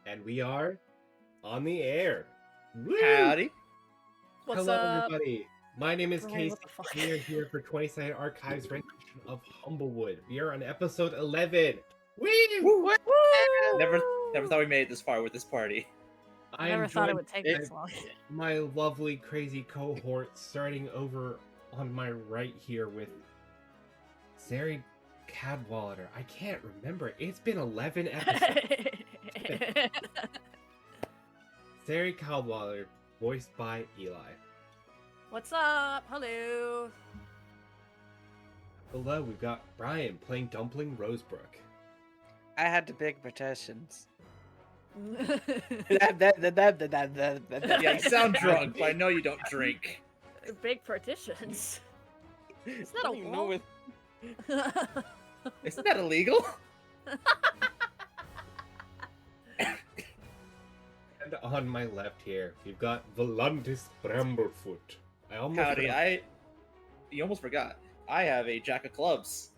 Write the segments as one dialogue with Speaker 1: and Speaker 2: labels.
Speaker 1: And we are on the air. Woo!
Speaker 2: Howdy.
Speaker 3: What's
Speaker 1: Hello,
Speaker 3: up?
Speaker 1: everybody. My name is
Speaker 3: Brian,
Speaker 1: Casey.
Speaker 3: what the fuck?
Speaker 1: We are here for 20-sided archives rendition of Humblewood. We are on episode 11. Woo!
Speaker 2: Woo!
Speaker 3: Woo!
Speaker 2: Never thought we made it this far with this party.
Speaker 1: I
Speaker 3: Never
Speaker 1: am
Speaker 3: thought it
Speaker 1: joined
Speaker 3: would take
Speaker 1: by
Speaker 3: this long.
Speaker 1: my lovely, crazy cohort, starting over on my right here with Zeri Cadwallader. I can't remember. It's been 11 episodes. Zeri Cadwallader, voiced by Eli.
Speaker 3: What's up? Hello.
Speaker 1: Below, we've got Brian playing Dumpling Rosebrook.
Speaker 4: I had to big petitions.
Speaker 2: Yeah, you sound drunk, but I know you don't drink.
Speaker 3: Big partitions. Is that a
Speaker 4: You know
Speaker 3: wall?
Speaker 4: with
Speaker 2: Isn't that illegal?
Speaker 1: And on my left here, we've got Volantis Bramblefoot. I almost
Speaker 2: Howdy,
Speaker 1: forgot-
Speaker 2: you almost forgot. I have a jack of clubs.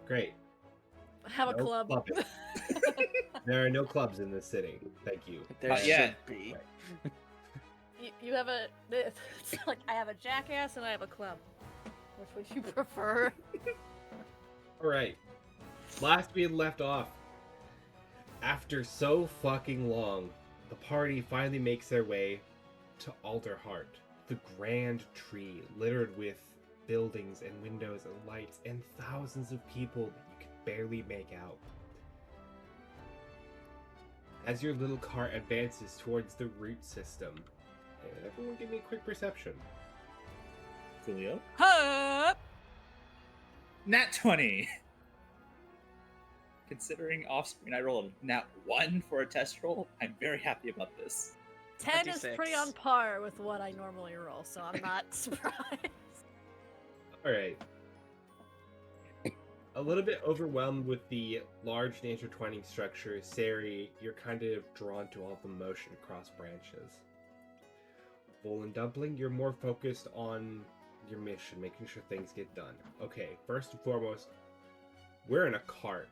Speaker 1: Great.
Speaker 3: Have a
Speaker 1: No
Speaker 3: club.
Speaker 1: clubbing. There are no clubs in this city. Thank you.
Speaker 4: there should
Speaker 2: yeah.
Speaker 4: be.
Speaker 3: You have a. It's like I have a jackass and I have a club. Which would you prefer?
Speaker 1: Alright. Last we had left off. After so fucking long, the party finally makes their way to Alderheart, the grand tree littered with buildings and windows and lights and thousands of people that you can barely make out. As your little cart advances towards the root system, and everyone give me a quick perception.
Speaker 2: Coolio.
Speaker 3: Hup!
Speaker 2: Nat 20. Considering off-screen I rolled a nat 1 for a test roll, I'm very happy about this.
Speaker 3: 10 is
Speaker 4: 26.
Speaker 3: pretty on par with what I normally roll, so I'm not surprised.
Speaker 1: Alright. A little bit overwhelmed with the large and intertwining structure, Sari, you're kind of drawn to all the motion across branches. Vol and Dumpling, you're more focused on your mission, making sure things get done. Okay, first and foremost, we're in a cart.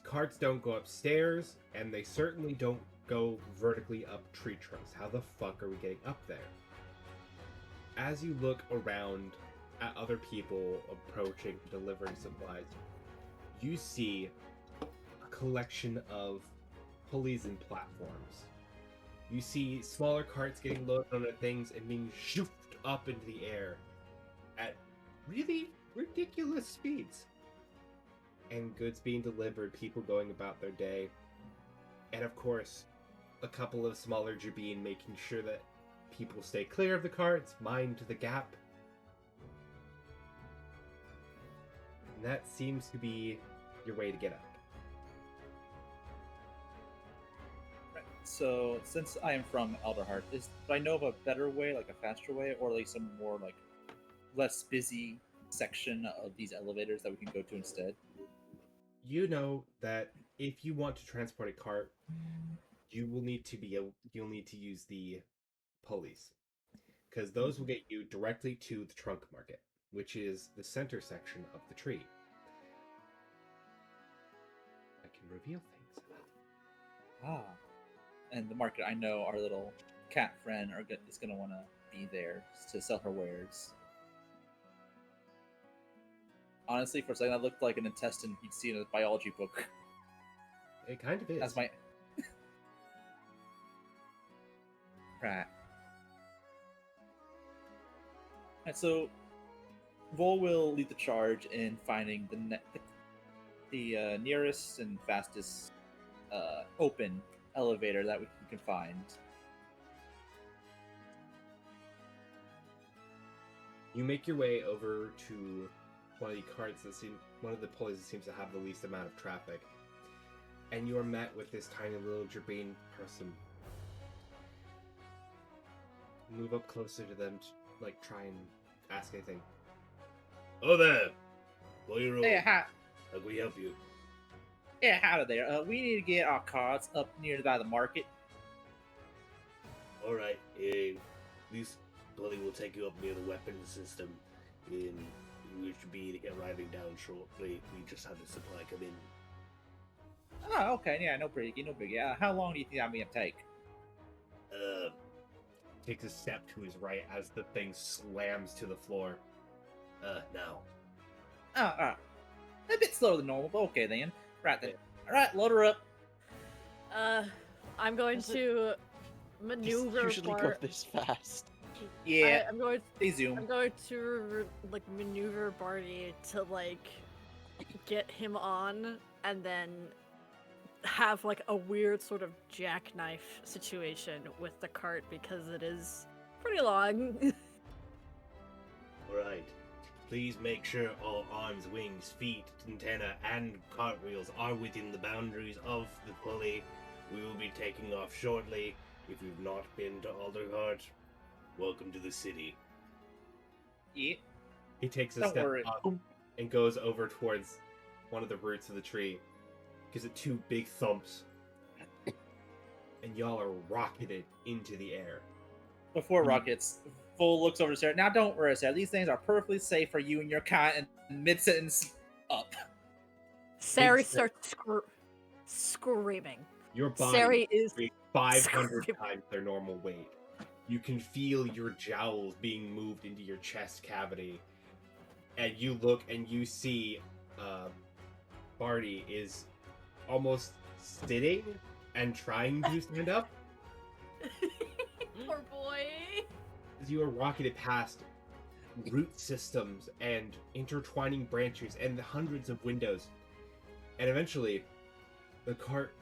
Speaker 1: Carts don't go upstairs, and they certainly don't go vertically up tree trunks. How the fuck are we getting up there? As you look around at other people approaching, delivering supplies, you see a collection of pulleys and platforms. You see smaller carts getting loaded onto things and being shoofed up into the air at really ridiculous speeds. And goods being delivered, people going about their day. And of course, a couple of smaller Jabeen making sure that people stay clear of the carts, mind the gap. And that seems to be your way to get up.
Speaker 2: Right. So, since I am from Alderheart, do I know of a better way, like a faster way, or like some more like less busy section of these elevators that we can go to instead?
Speaker 1: You know that if you want to transport a cart, you'll need to use the pulleys, because those will get you directly to the trunk market, which is the center section of the tree. I can reveal things.
Speaker 2: Ah. And the market, I know our little cat friend is going to want to be there to sell her wares. Honestly, for a second, that looked like an intestine you'd see in a biology book.
Speaker 1: It kind of is.
Speaker 2: That's my... Right. And so, Vol will lead the charge in finding the nearest and fastest open elevator that we can find.
Speaker 1: You make your way over to one of the pulleys that seems to have the least amount of traffic, and you are met with this tiny little Jabeen person. Move up closer to them to try and ask anything. Oh there! What you roll?
Speaker 2: Hey,
Speaker 1: How can we help you?
Speaker 2: yeah, howdy there. We need to get our carts up near by the market.
Speaker 1: Alright, this pulley will take you up near the weapons system, and we should be arriving down shortly. We just had the supply come in.
Speaker 2: Oh, okay, yeah, no biggie, no biggie. How long do you think that may take?
Speaker 1: Takes a step to his right as the thing slams to the floor. Now.
Speaker 2: A bit slower than normal, but okay then. Right then. Alright, load her up.
Speaker 3: I'm going
Speaker 4: Does it
Speaker 3: to maneuver.
Speaker 4: usually go this fast.
Speaker 2: Yeah,
Speaker 3: I'm going.
Speaker 2: they zoom.
Speaker 3: I'm going to like maneuver Barty to like get him on, and then have like a weird sort of jackknife situation with the cart because it is pretty long.
Speaker 1: Alright. Please make sure all arms, wings, feet, antenna, and cartwheels are within the boundaries of the pulley. We will be taking off shortly. If you've not been to Alderheart, welcome to the city.
Speaker 2: Yeah.
Speaker 1: He takes a
Speaker 2: Don't
Speaker 1: step
Speaker 2: worry.
Speaker 1: up and goes over towards one of the roots of the tree. Gives it 2 big thumps. And y'all are rocketed into the air.
Speaker 2: Before rockets, Full looks over to Sarah. Now don't worry, Sarah. These things are perfectly safe for you and your kind. And mid-sentence, up.
Speaker 3: Sari
Speaker 1: Big
Speaker 3: starts screaming.
Speaker 1: Your
Speaker 3: Sari
Speaker 1: body
Speaker 3: is
Speaker 1: weighs 500
Speaker 3: screaming.
Speaker 1: times their normal weight. You can feel your jowls being moved into your chest cavity. And you look and you see Barty is almost sitting and trying to stand up.
Speaker 3: Poor boy.
Speaker 1: As you are rocketed past root systems and intertwining branches and hundreds of windows. And eventually, the cart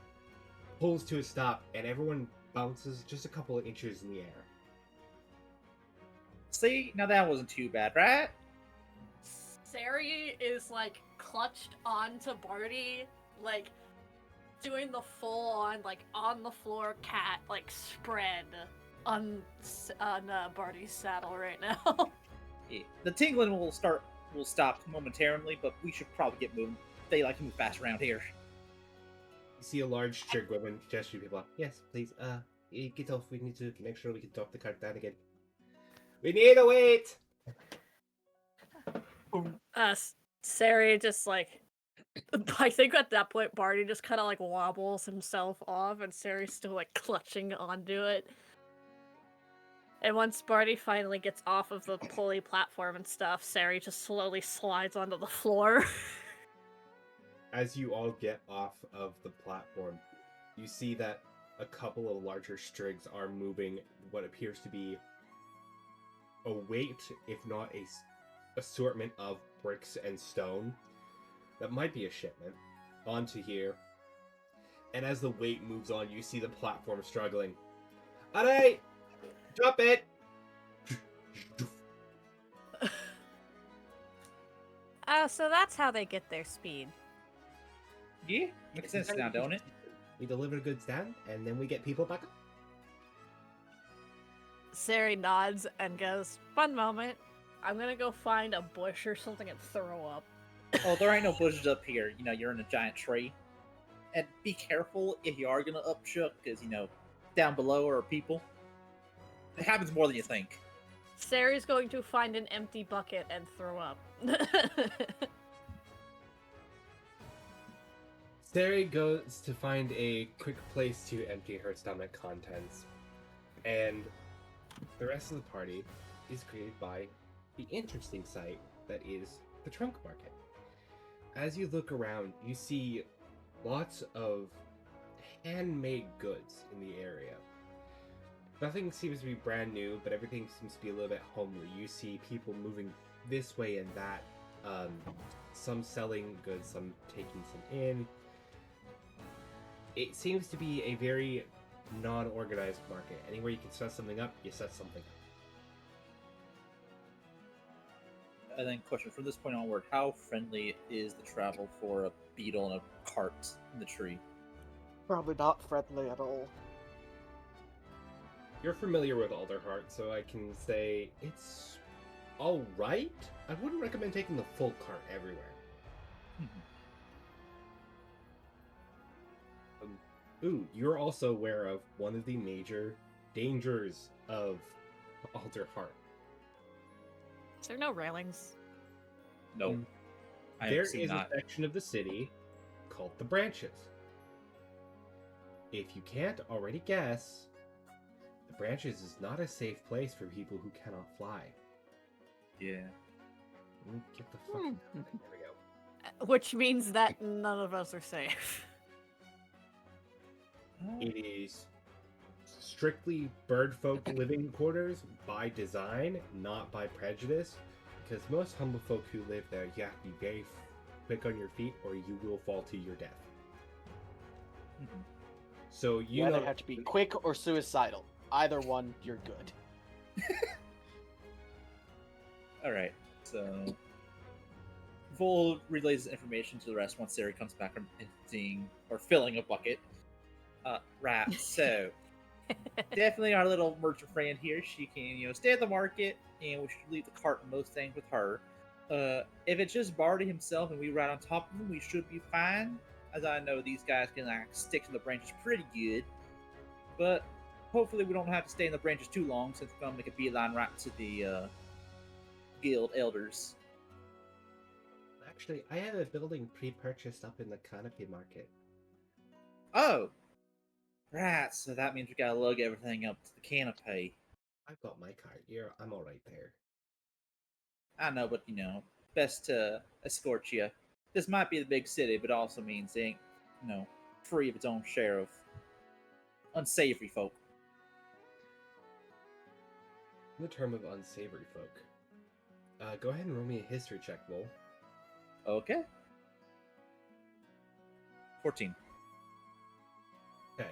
Speaker 1: pulls to a stop and everyone bounces just a couple of inches in the air.
Speaker 2: See? Now that wasn't too bad, right?
Speaker 3: Sari is like clutched onto Barty, like doing the full on like on the floor cat like spread on Barty's saddle right now.
Speaker 2: Yeah. The tingling will stop momentarily, but we should probably get moving. They like to move fast around here.
Speaker 1: You see a large trick woman gesture to people. Yes, please. Get off. We need to make sure we can drop the cart down again. We need to wait.
Speaker 3: Sari just like, I think at that point Barty just kind of like wobbles himself off, and Sari's still like clutching onto it. And once Barty finally gets off of the pulley platform and stuff, Sari just slowly slides onto the floor.
Speaker 1: As you all get off of the platform, you see that a couple of larger strigs are moving what appears to be a weight, if not a assortment of bricks and stone that might be a shipment onto here. And as the weight moves on, you see the platform struggling. Alright! Drop it!
Speaker 3: So that's how they get their speed.
Speaker 2: Yeah, makes sense now, don't it?
Speaker 1: We deliver goods down, and then we get people back up.
Speaker 3: Sari nods and goes, "One moment. I'm gonna go find a bush or something and throw up."
Speaker 2: Oh, there ain't no bushes up here. You know, you're in a giant tree. And be careful if you are gonna upshoot, because, you know, down below are people. It happens more than you think.
Speaker 3: Sari's going to find an empty bucket and throw up.
Speaker 1: Sari goes to find a quick place to empty her stomach contents, and the rest of the party is greeted by the interesting sight that is the trunk market. As you look around, you see lots of handmade goods in the area. Nothing seems to be brand new, but everything seems to be a little bit homely. You see people moving this way and that, some selling goods, some taking some in. It seems to be a very non-organized market. Anywhere you can set something up, you set something up.
Speaker 2: And then, question from this point onward: how friendly is the travel for a beetle and a cart in the tree?
Speaker 4: Probably not friendly at all.
Speaker 1: You're familiar with Alderheart, so I can say it's all right. I wouldn't recommend taking the full cart everywhere. Ooh, you're also aware of one of the major dangers of Alderheart.
Speaker 3: Is there no railings?
Speaker 2: No, I
Speaker 1: There
Speaker 2: have seen
Speaker 1: is
Speaker 2: that.
Speaker 1: a section of the city called the Branches. If you can't already guess, the branches is not a safe place for people who cannot fly.
Speaker 2: Yeah.
Speaker 1: Let me get the fucking... There we go.
Speaker 3: Which means that none of us are safe.
Speaker 1: It is strictly birdfolk living quarters by design, not by prejudice, because most humble folk who live there, you have to be very quick on your feet or you will fall to your death.
Speaker 2: Mhm.
Speaker 1: So you
Speaker 4: either
Speaker 1: know,
Speaker 4: have to be quick or suicidal. Either one, you're good.
Speaker 2: All right. So Vol relays information to the rest once Sari comes back from emptying or filling a bucket. Right. So definitely our little merchant friend here. She can, stay at the market, and we should leave the cart and most things with her. If it's just Barty himself and we ride on top of him, we should be fine. As I know, these guys can stick to the branches pretty good. But hopefully, we don't have to stay in the branches too long, since we're gonna make a beeline right to the guild elders.
Speaker 1: actually, I have a building pre-purchased up in the canopy market.
Speaker 2: Oh, right. So that means we gotta lug everything up to the canopy.
Speaker 1: I've got my cart. I'm all right there.
Speaker 2: I know, but best to escort you. This might be the big city, but also means it ain't, free of its own share of unsavory folk.
Speaker 1: In the term of unsavory folk, go ahead and roll me a history check, Vol.
Speaker 2: Okay. 14.
Speaker 1: Okay.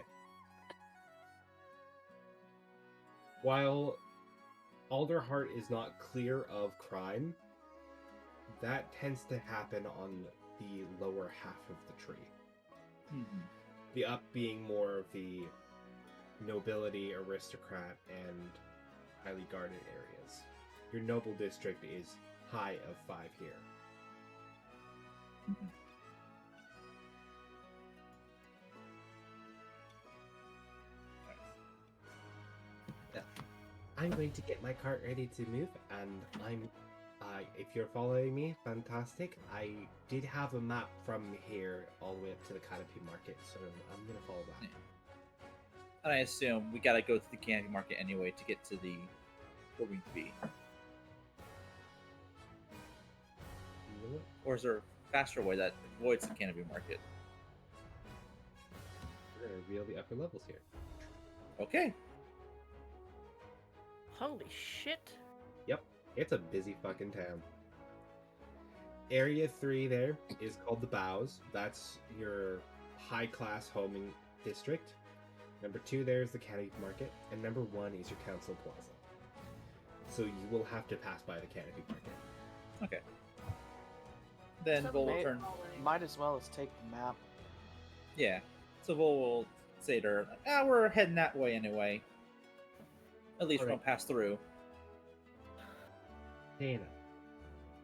Speaker 1: While Alderheart is not clear of crime, that tends to happen on the lower half of the tree.
Speaker 2: Mm-hmm.
Speaker 1: The up being more of the nobility, aristocrat, and highly guarded areas. Your noble district is high of 5 here.
Speaker 2: Mm-hmm.
Speaker 1: I'm going to get my cart ready to move, and if you're following me, fantastic. I did have a map from here all the way up to the canopy market, so I'm gonna follow that.
Speaker 2: Yeah. And I assume we gotta go to the candy market anyway to get to the where we need to be. Or is there a faster way that avoids the canopy market?
Speaker 1: We're gonna reveal the upper levels here.
Speaker 2: Okay.
Speaker 3: Holy shit.
Speaker 1: Yep, it's a busy fucking town. Area 3 there is called the Bows. That's your high-class homing district. Number 2 there is the canopy market, and number 1 is your council plaza. So you will have to pass by the canopy market.
Speaker 2: Okay. Then Vol will turn.
Speaker 4: Might as well as take the map.
Speaker 2: Yeah. So Vol will say to her, we're heading that way anyway. At least we're
Speaker 1: Alright.
Speaker 2: gonna pass through.
Speaker 1: Dana.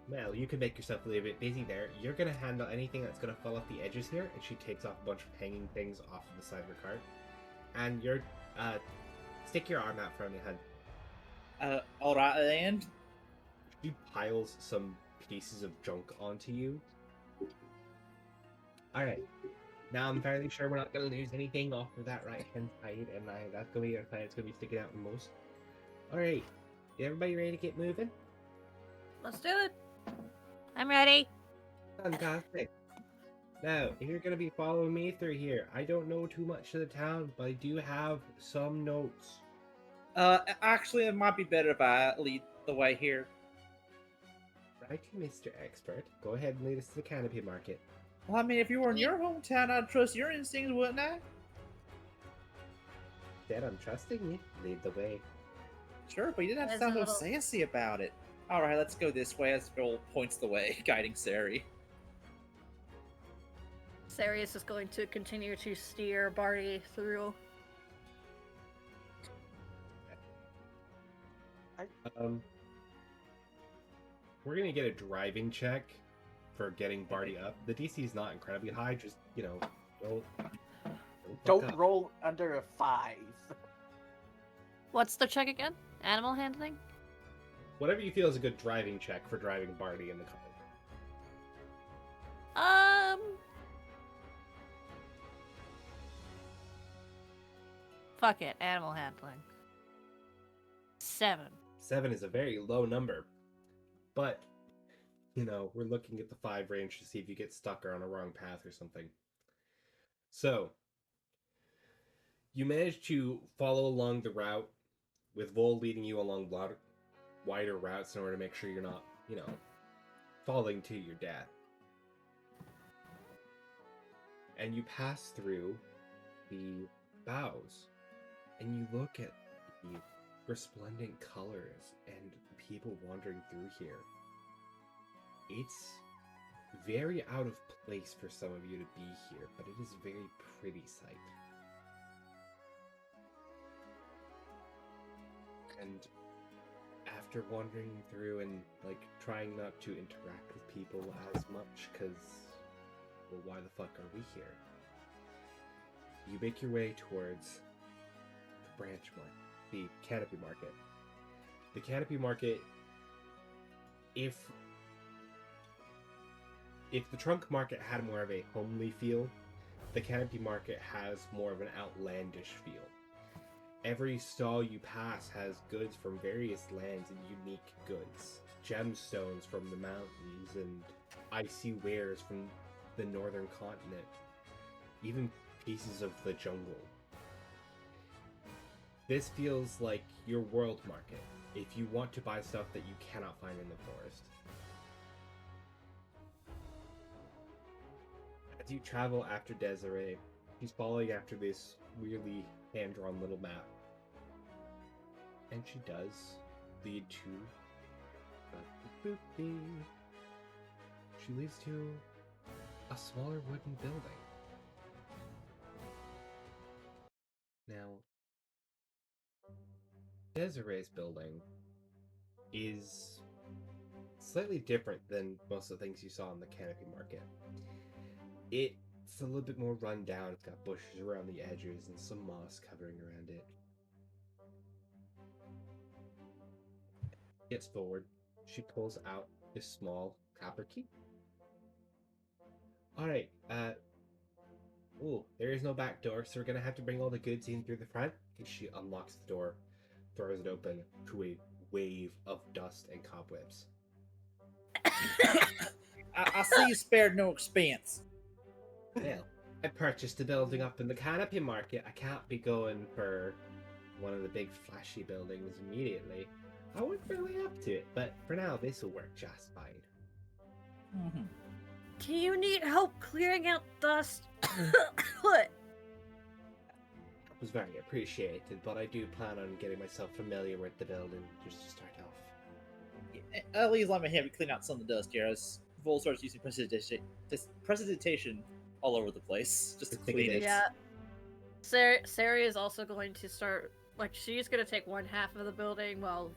Speaker 1: Well, you can make yourself a little bit busy there. You're gonna handle anything that's gonna fall off the edges here, and she takes off a bunch of hanging things off of the side of her cart. And you're, stick your arm out from your head.
Speaker 2: Alright then.
Speaker 1: She piles some pieces of junk onto you. Alright. Now I'm fairly sure we're not gonna lose anything off of that right hand side, and that's gonna be our side. It's gonna be sticking out the most. Alright. Everybody ready to get moving?
Speaker 3: Let's do it. I'm ready.
Speaker 1: Fantastic. Now, if you're going to be following me through here, I don't know too much of the town, but I do have some notes.
Speaker 2: Actually, it might be better if I lead the way here.
Speaker 1: Right, Mr. Expert. Go ahead and lead us to the canopy market.
Speaker 2: Well, I mean, if you were in your hometown, I'd trust your instincts, wouldn't I?
Speaker 1: Dad, I'm trusting you. Lead the way.
Speaker 2: Sure, but you didn't have to
Speaker 3: There's
Speaker 2: sound
Speaker 3: a
Speaker 2: so
Speaker 3: little-
Speaker 2: sassy about it. Alright, let's go this way as Phil points the way, guiding Sari.
Speaker 3: Sarius is going to continue to steer Barty through.
Speaker 1: We're going to get a driving check for getting Barty up. The DC is not incredibly high, just,
Speaker 4: Don't
Speaker 1: fuck up.
Speaker 4: roll under a 5.
Speaker 3: What's the check again? Animal handling?
Speaker 1: Whatever you feel is a good driving check for driving Barty in the car.
Speaker 3: Fuck it, animal handling. 7.
Speaker 1: 7 is a very low number. But, we're looking at the 5 range to see if you get stuck or on a wrong path or something. So, you manage to follow along the route, with Vol leading you along wider routes in order to make sure you're not, falling to your death. And you pass through the boughs, and you look at the resplendent colors and people wandering through here. It's very out of place for some of you to be here, but it is a very pretty sight. And after wandering through and trying not to interact with people as much, because, well, why the fuck are we here? You make your way towards the branch market, the canopy market. The canopy market, if the trunk market had more of a homely feel, the canopy market has more of an outlandish feel. Every stall you pass has goods from various lands and unique goods. Gemstones from the mountains and icy wares from the northern continent. Even pieces of the jungle. This feels like your world market, if you want to buy stuff that you cannot find in the forest. As you travel after Desiree, she's following after this weirdly hand-drawn little map. And she does lead to... She leads to a smaller wooden building. Now, Desiree's building is slightly different than most of the things you saw in the canopy market. It's a little bit more run down. It's got bushes around the edges and some moss covering around it. Gets forward. She pulls out this small copper key. Alright, there is no back door, so we're gonna have to bring all the goods in through the front. And she unlocks the door, throws it open to a wave of dust and cobwebs.
Speaker 2: I see you spared no expense.
Speaker 1: Well, I purchased a building up in the canopy market. I can't be going for one of the big flashy buildings immediately. I work my way up to it, but for now, this will work just fine.
Speaker 2: Mm-hmm.
Speaker 3: Do you need help clearing out dust? What?
Speaker 1: It was very appreciated, but I do plan on getting myself familiar with the building just to start off.
Speaker 2: At least let me have you clean out some of the dust here as Vol starts using precipitation all over the place just to clean it.
Speaker 3: Yeah. Sari is also going to start, she's going to take one half of the building while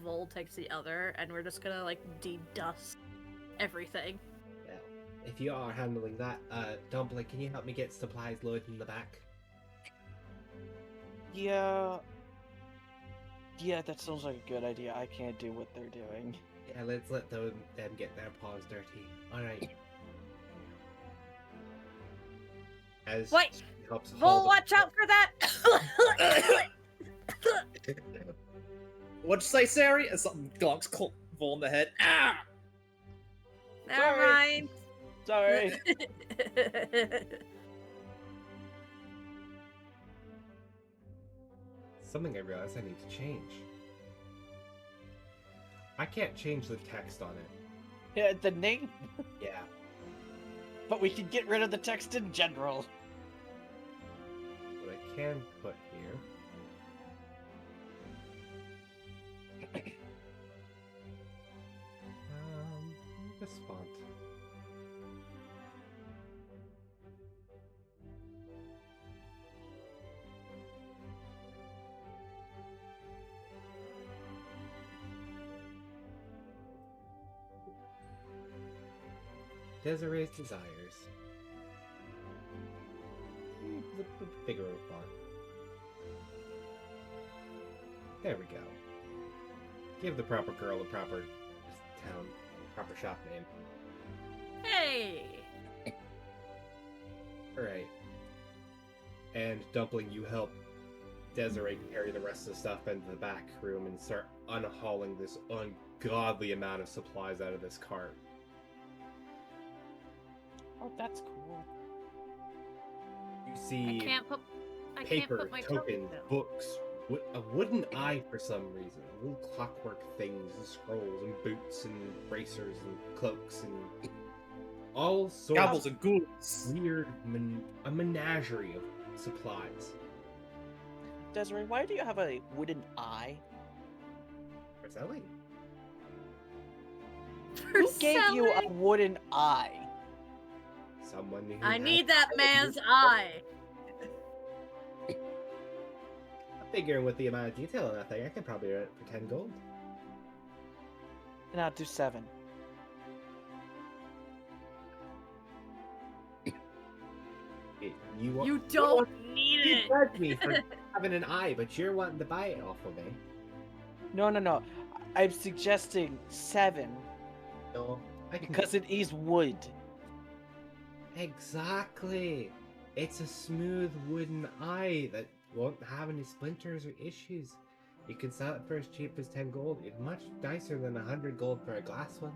Speaker 3: Vol takes the other, and we're just going to, de-dust everything.
Speaker 1: Well, if you are handling that, Dumpling, can you help me get supplies loaded in the back?
Speaker 4: Yeah, that sounds like a good idea. I can't do what they're doing.
Speaker 1: Yeah, let's let them get their paws dirty. Alright. As
Speaker 3: Wait!
Speaker 1: she helps
Speaker 3: Vol,
Speaker 1: haul
Speaker 3: watch out for that!
Speaker 2: What'd you say, Sari? As something glunks Vol in the head. Ah!
Speaker 3: Never mind.
Speaker 4: Sorry.
Speaker 1: Something I realized I need to change. I can't change the text on it.
Speaker 4: Yeah, the name.
Speaker 1: Yeah.
Speaker 4: But we can get rid of the text in general.
Speaker 1: What I can put here... this font. Desiree's Desires. The bigger font. There we go. Give the proper girl the proper town, proper shop name.
Speaker 3: Hey!
Speaker 1: Alright. And Dumpling, you help Desiree carry the rest of the stuff into the back room and start unhauling this ungodly amount of supplies out of this cart.
Speaker 4: Oh, that's cool.
Speaker 1: You
Speaker 3: I
Speaker 1: see
Speaker 3: can't put
Speaker 1: paper,
Speaker 3: my
Speaker 1: tokens,
Speaker 3: down.
Speaker 1: books, a wooden eye for some reason, little clockwork things, and scrolls, and boots, and bracers, and cloaks, and all sorts
Speaker 2: Gobbles
Speaker 1: of
Speaker 2: and ghouls.
Speaker 1: weird, a menagerie of supplies.
Speaker 4: Desiree, why do you have a wooden eye?
Speaker 1: For selling.
Speaker 4: Who gave you a wooden eye?
Speaker 1: Someone who
Speaker 3: I
Speaker 1: has
Speaker 3: need that
Speaker 1: eyes.
Speaker 3: man's eye.
Speaker 1: I'm figuring with the amount of detail in that thing, I could probably rent it for 10 gold.
Speaker 4: And I'll do 7.
Speaker 3: You don't need
Speaker 1: You
Speaker 3: it.
Speaker 1: judge me for having an eye, but you're wanting to buy it off of me.
Speaker 4: No. I'm suggesting 7
Speaker 1: No, I can
Speaker 4: because it is wood.
Speaker 1: Exactly. It's a smooth wooden eye that won't have any splinters or issues. You can sell it for as cheap as 10 gold. It's much nicer than 100 gold for a glass one.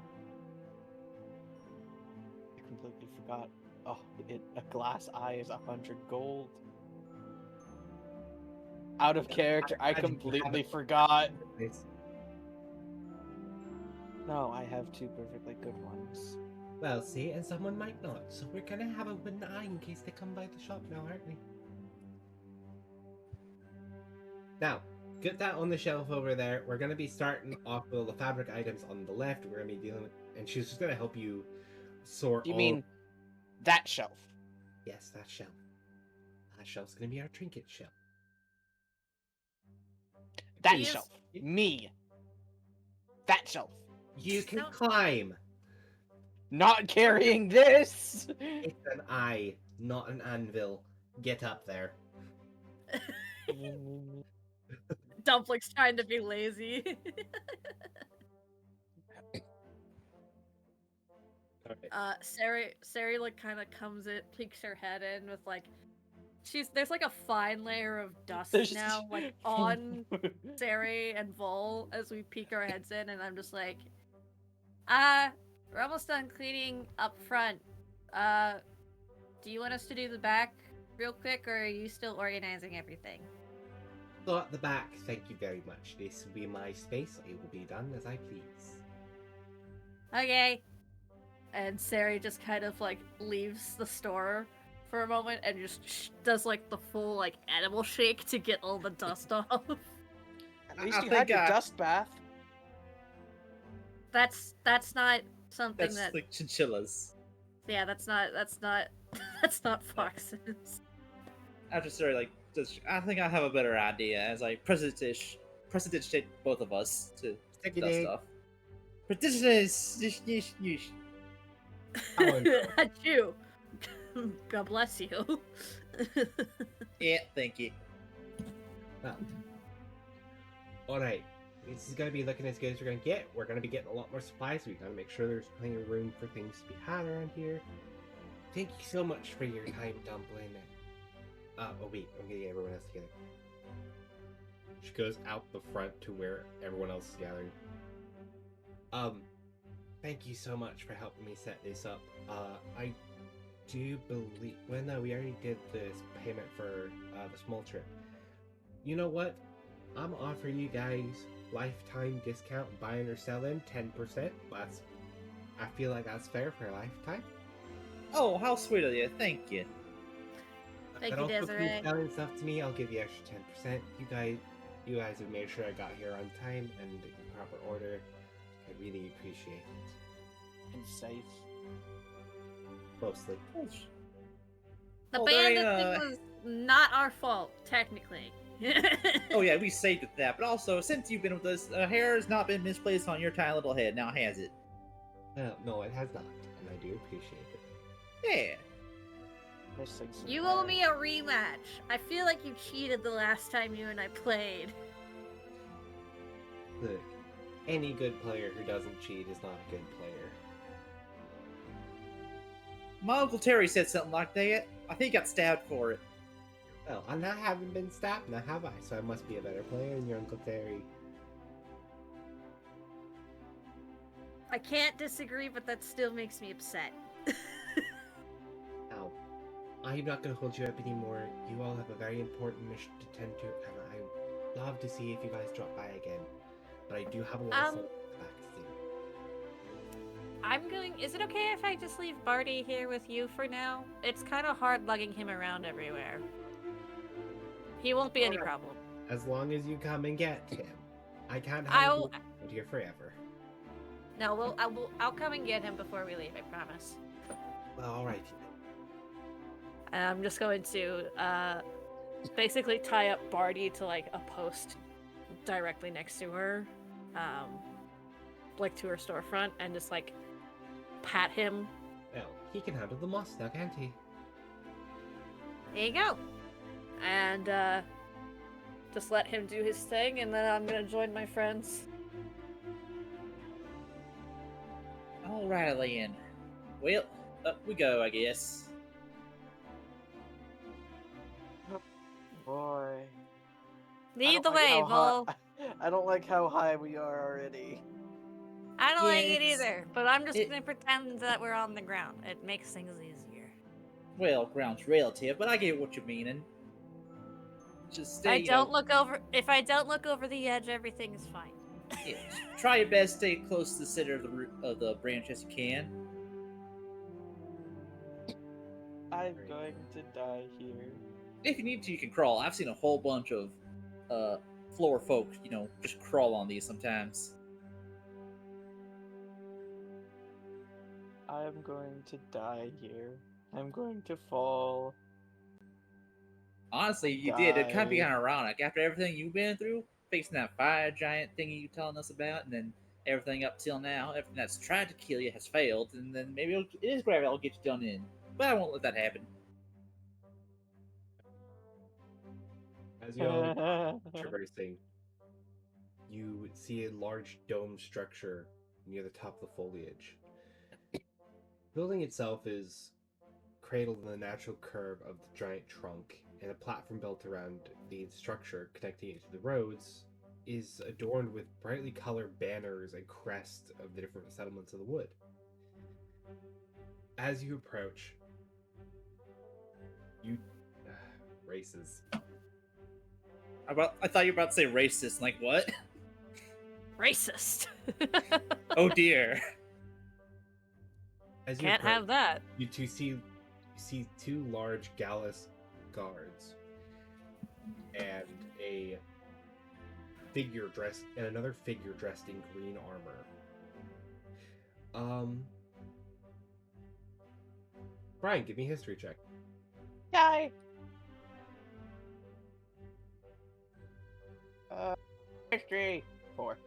Speaker 4: I completely forgot. Oh, a glass eye is 100 gold. Out of character, I completely forgot. No, I have 2 perfectly good ones.
Speaker 1: Well, see, and someone might not. So we're gonna have a wooden eye in case they come by the shop now, aren't we? Now, get that on the shelf over there. We're gonna be starting off with all the fabric items on the left. We're gonna be dealing with, and she's just gonna help you sort.
Speaker 4: You mean that shelf?
Speaker 1: Yes, that shelf. That shelf's gonna be our trinket shelf.
Speaker 4: That
Speaker 3: Yes.
Speaker 4: shelf. Me. That shelf.
Speaker 1: You can
Speaker 3: No.
Speaker 1: climb.
Speaker 4: Not carrying this.
Speaker 1: It's an eye, not an anvil. Get up there.
Speaker 3: Dumpling's trying to be lazy. Sari like kind of comes in, peeks her head in with like, there's like a fine layer of dust
Speaker 4: There's-
Speaker 3: now, like on Sari and Vol as we peek our heads in, and I'm just like, we're almost done cleaning up front. Do you want us to do the back real quick, or are you still organizing everything?
Speaker 1: So at the back, thank you very much. This will be my space. It will be done as I please.
Speaker 3: Okay. And Sari just kind of like leaves the store for a moment and just does like the full like animal shake to get all the dust off.
Speaker 4: At least
Speaker 2: I
Speaker 4: you
Speaker 2: think,
Speaker 4: had your dust bath.
Speaker 3: That's not something
Speaker 2: That's
Speaker 3: that
Speaker 2: like chinchillas.
Speaker 3: yeah, that's not foxes.
Speaker 2: After Sari like, I think I have a better idea as I prestidigitate both of us to
Speaker 1: Take it
Speaker 2: dust
Speaker 1: in.
Speaker 2: stuff. Prestidigitate.
Speaker 3: At you. God bless you.
Speaker 2: Yeah, thank you.
Speaker 1: Well, alright. This is going to be looking as good as we're going to get. We're going to be getting a lot more supplies. We got to make sure there's plenty of room for things to be had around here. Thank you so much for your time, Dumpling. Oh wait, I'm getting everyone else together. She goes out the front to where everyone else is gathering. Thank you so much for helping me set this up. I do believe... Well, no, we already did this payment for the small trip. You know what? I'm offering you guys lifetime discount buying or selling 10%. I feel like that's fair for a lifetime.
Speaker 2: Oh, how sweet of you! Thank you.
Speaker 3: Thank
Speaker 1: But
Speaker 3: you,
Speaker 1: also, if you're
Speaker 3: Desiree.
Speaker 1: selling stuff to me, I'll give you extra 10%. You guys have made sure I got here on time and in proper order. I really appreciate it.
Speaker 4: And safe.
Speaker 1: Mostly.
Speaker 3: The
Speaker 2: Well, there
Speaker 3: bandit
Speaker 2: ain't,
Speaker 3: thing was not our fault, technically.
Speaker 2: Oh yeah, we saved with that. But also, since you've been with us, hair has not been misplaced on your tiny little head. Now has it?
Speaker 1: No, it has not, and I do appreciate it.
Speaker 2: Yeah.
Speaker 4: Missing some
Speaker 3: You
Speaker 4: hair.
Speaker 3: owe me a rematch. I feel like you cheated the last time you and I played.
Speaker 1: Look, any good player who doesn't cheat is not a good player.
Speaker 2: My Uncle Terry said something like that. I think he got stabbed for it.
Speaker 1: Well, I haven't been stabbed now, have I? So I must be a better player than your Uncle Terry.
Speaker 3: I can't disagree, but that still makes me upset.
Speaker 1: Now, I'm not going to hold you up anymore. You all have a very important mission to tend to, and I'd love to see if you guys drop by again. But I do have a lot of stuff back to do.
Speaker 3: Is it okay if I just leave Barty here with you for now? It's kind of hard lugging him around everywhere. He won't be any problem.
Speaker 1: As long as you come and get him. I can't have you around here forever.
Speaker 3: No, I'll come and get him before we leave, I promise.
Speaker 1: Well, alright.
Speaker 3: I'm just going to basically tie up Barty to like a post directly next to her, like to her storefront, and just like pat him.
Speaker 1: Well, he can handle the moss now, can't he?
Speaker 3: There you go. And just let him do his thing, and then I'm gonna join my friends.
Speaker 2: Alright, then. Well, up we go, I guess.
Speaker 4: Boy.
Speaker 3: Lead the way, Vol.
Speaker 4: I don't like how high we are already.
Speaker 3: I don't like it
Speaker 2: Yes.
Speaker 3: either, but I'm just gonna pretend that we're on the ground. It makes things easier.
Speaker 2: Well, ground's relative, but I get what you're meaning. Just stay.
Speaker 3: If I don't look over the edge, everything is fine.
Speaker 2: Yeah, try your best, stay close to the center of the of the branch as you can.
Speaker 4: I'm going to die here.
Speaker 2: If you need to, you can crawl. I've seen a whole bunch of floor folk, just crawl on these sometimes.
Speaker 4: I am going to die here. I'm going to fall.
Speaker 2: Honestly, you did. It kind of be kind of ironic. After everything you've been through, facing that fire giant thingy you telling us about, and then everything up till now, everything that's tried to kill you has failed, and then maybe it is gravity that'll get you done in. But I won't let that happen.
Speaker 1: As you all traversing, you see a large dome structure near the top of the foliage. The building itself is cradled in the natural curve of the giant trunk, and a platform built around the structure connecting it to the roads is adorned with brightly colored banners and crests of the different settlements of the wood. As you approach, you... races.
Speaker 2: I thought you were about to say racist. Like, what?
Speaker 3: Racist.
Speaker 2: Oh dear.
Speaker 1: As you
Speaker 3: Can't
Speaker 1: approach,
Speaker 3: have that.
Speaker 1: You see two large Gallus guards and a figure dressed and another figure dressed in green armor. Brian, give me a history check.
Speaker 4: Die. History 4.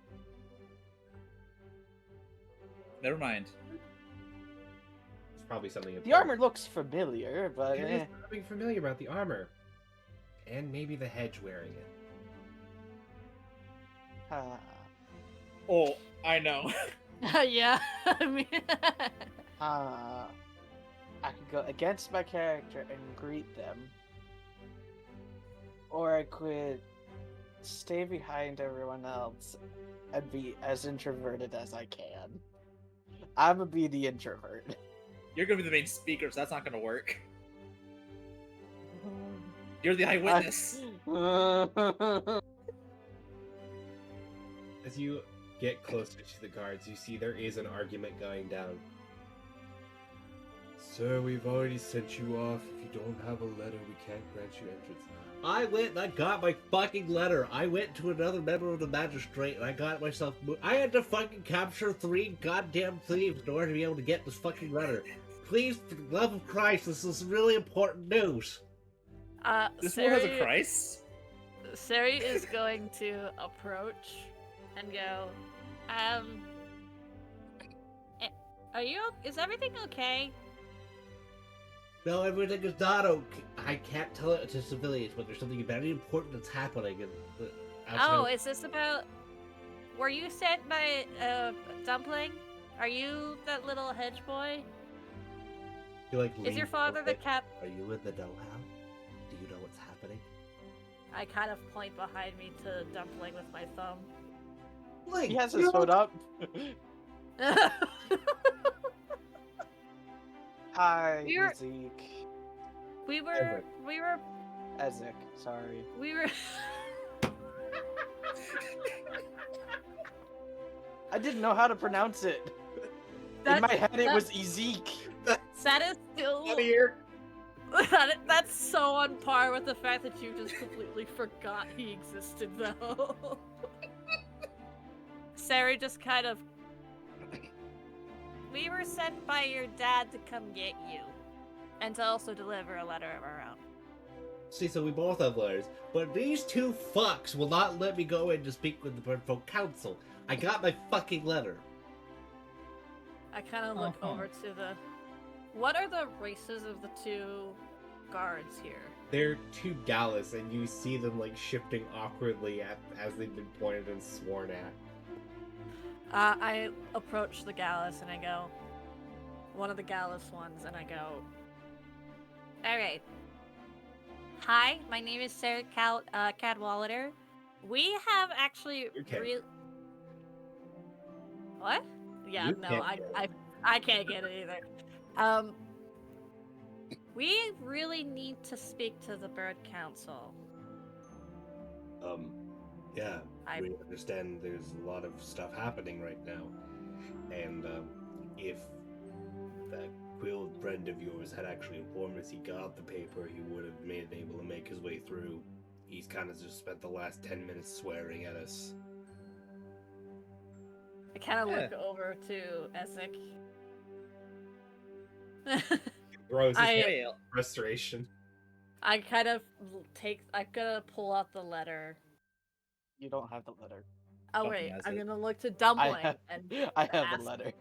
Speaker 2: Never mind.
Speaker 1: It's probably something.
Speaker 4: The armor looks familiar, but
Speaker 1: There is something familiar about the armor, and maybe the hedge wearing it.
Speaker 2: Oh, I know.
Speaker 3: Yeah, I mean...
Speaker 4: I could go against my character and greet them, or I could stay behind everyone else and be as introverted as I can. I'm gonna be the introvert.
Speaker 2: You're gonna be the main speaker, so that's not gonna work. You're the eyewitness.
Speaker 1: As you get closer to the guards, you see there is an argument going down. Sir, we've already sent you off. If you don't have a letter, we can't grant you entrance. I went and I got my fucking letter. I went to another member of the magistrate and I got myself I had to fucking capture 3 goddamn thieves in order to be able to get this fucking letter. Please, for the love of Christ, this is really important news.
Speaker 2: This one has a Christ?
Speaker 3: Sari is going to approach and go, is everything okay?
Speaker 1: No, everything is not okay. I can't tell it to civilians, but there's something very important that's happening.
Speaker 3: Oh, is this about... Were you sent by Dumpling? Are you that little hedge boy?
Speaker 1: You, like,
Speaker 3: Is your father the cap...
Speaker 1: Are you in the know-how? Do you know what's happening?
Speaker 3: I kind of point behind me to Dumpling with my thumb.
Speaker 4: He has his foot up. Hi,
Speaker 3: We're-
Speaker 4: Zeke.
Speaker 3: we were
Speaker 4: Ezek, sorry. I didn't know how to pronounce it. In my head, it was Ezek.
Speaker 3: That is still
Speaker 1: Out of here.
Speaker 3: that's so on par with the fact that you just completely forgot he existed, though. Sari just kind of. We were sent by your dad to come get you, and to also deliver a letter of our own.
Speaker 1: See, so we both have letters, but these two fucks will not let me go in to speak with the Birdfolk Council. I got my fucking letter.
Speaker 3: I kind of look over to the. What are the races of the two guards here?
Speaker 1: They're two Gallus, and you see them like shifting awkwardly as they've been pointed and sworn at.
Speaker 3: I approach the Gallus and I go, one of the Gallus ones, and I go, alright. Hi, my name is Sarah Cadwallader. We have actually
Speaker 1: Okay.
Speaker 3: What? Yeah,
Speaker 1: You
Speaker 3: no,
Speaker 1: can't
Speaker 3: I can't get it either. We really need to speak to the Bird Council.
Speaker 1: Yeah,
Speaker 3: I-
Speaker 1: we understand there's a lot of stuff happening right now. And, if that quilled friend of yours had actually informed us he got the paper, he would have been able to make his way through. He's kind of just spent the last 10 minutes swearing at us.
Speaker 3: I kind of look over to Ezek.
Speaker 1: Throws his hand
Speaker 2: Fail.
Speaker 1: in frustration.
Speaker 3: I kind of I'm gonna pull out the letter.
Speaker 4: You don't have the letter.
Speaker 3: Oh
Speaker 2: Dumpling
Speaker 3: wait,
Speaker 2: has
Speaker 3: I'm
Speaker 2: it.
Speaker 3: gonna look to Dumpling and
Speaker 4: I have
Speaker 3: ask-
Speaker 4: the letter.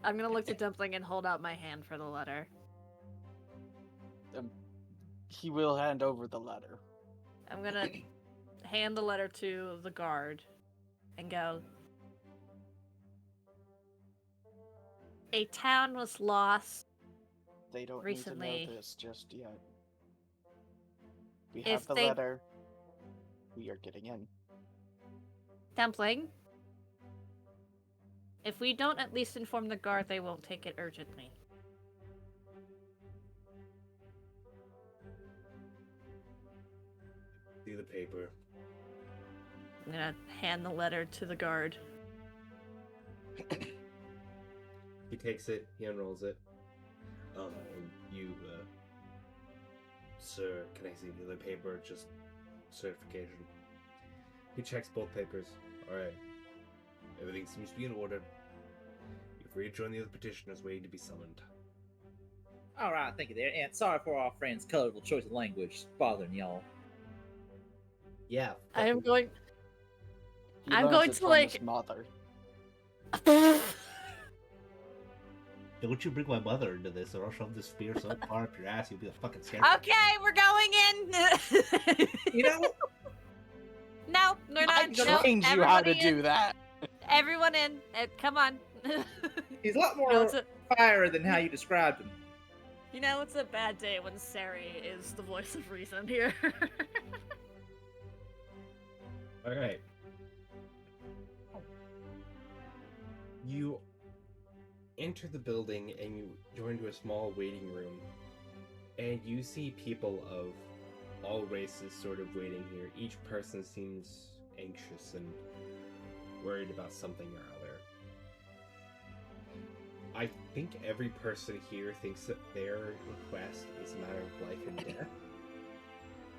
Speaker 3: I'm gonna look to Dumpling and hold out my hand for the letter.
Speaker 4: He will hand over the letter.
Speaker 3: I'm gonna hand the letter to the guard and go. A town was lost.
Speaker 4: They don't
Speaker 3: Recently.
Speaker 4: need to know this just yet. We
Speaker 3: If
Speaker 4: have the
Speaker 3: they-
Speaker 4: letter. We are getting in.
Speaker 3: Dumpling. If we don't at least inform the guard, they won't take it urgently.
Speaker 1: See the paper.
Speaker 3: I'm gonna hand the letter to the guard.
Speaker 1: He takes it, he unrolls it. Sir, can I see the other paper? Just certification. He checks both papers. Alright. Everything seems to be in order. You're free to join the other petitioners waiting to be summoned.
Speaker 2: Alright, thank you there. And sorry for our friend's colorful choice of language bothering y'all.
Speaker 1: Yeah.
Speaker 3: I am going.
Speaker 4: He
Speaker 3: I'm
Speaker 4: learns
Speaker 3: going
Speaker 4: it
Speaker 3: to,
Speaker 4: from
Speaker 3: like-
Speaker 4: his mother.
Speaker 1: Don't you bring my mother into this, or I'll shove this spear so far up your ass you'll be a fucking scared.
Speaker 3: Okay, we're going in.
Speaker 2: You know,
Speaker 3: No, they're
Speaker 4: I
Speaker 3: not. No,
Speaker 4: trained you how to
Speaker 3: everybody
Speaker 4: do
Speaker 3: in.
Speaker 4: that.
Speaker 3: Everyone in. Come on.
Speaker 2: he's a lot more
Speaker 3: You know, it's a,
Speaker 2: fire than how you described him.
Speaker 3: you know, it's a bad day when Sari is the voice of reason here.
Speaker 1: Alright. You enter the building and you go into a small waiting room. And you see people of all races sort of waiting here. Each person seems anxious and worried about something or other. I think every person here thinks that their request is a matter of life and death.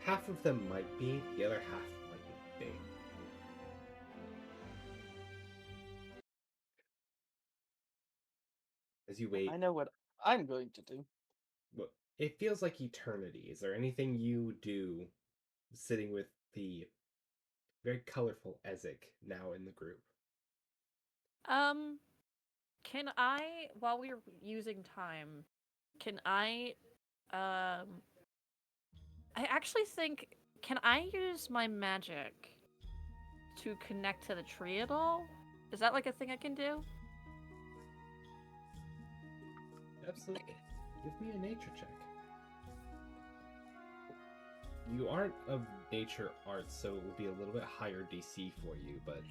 Speaker 1: Half of them might be, the other half might be. As you wait,
Speaker 4: I know what I'm going to do.
Speaker 1: well, it feels like eternity. Is there anything you do sitting with the very colorful Ezek now in the group?
Speaker 3: Can I, while we're using time, can I actually think, can I use my magic to connect to the tree at all? Is that like a thing I can do?
Speaker 1: Absolutely. Give me a nature check. You aren't of nature arts, so it will be a little bit higher DC for you, but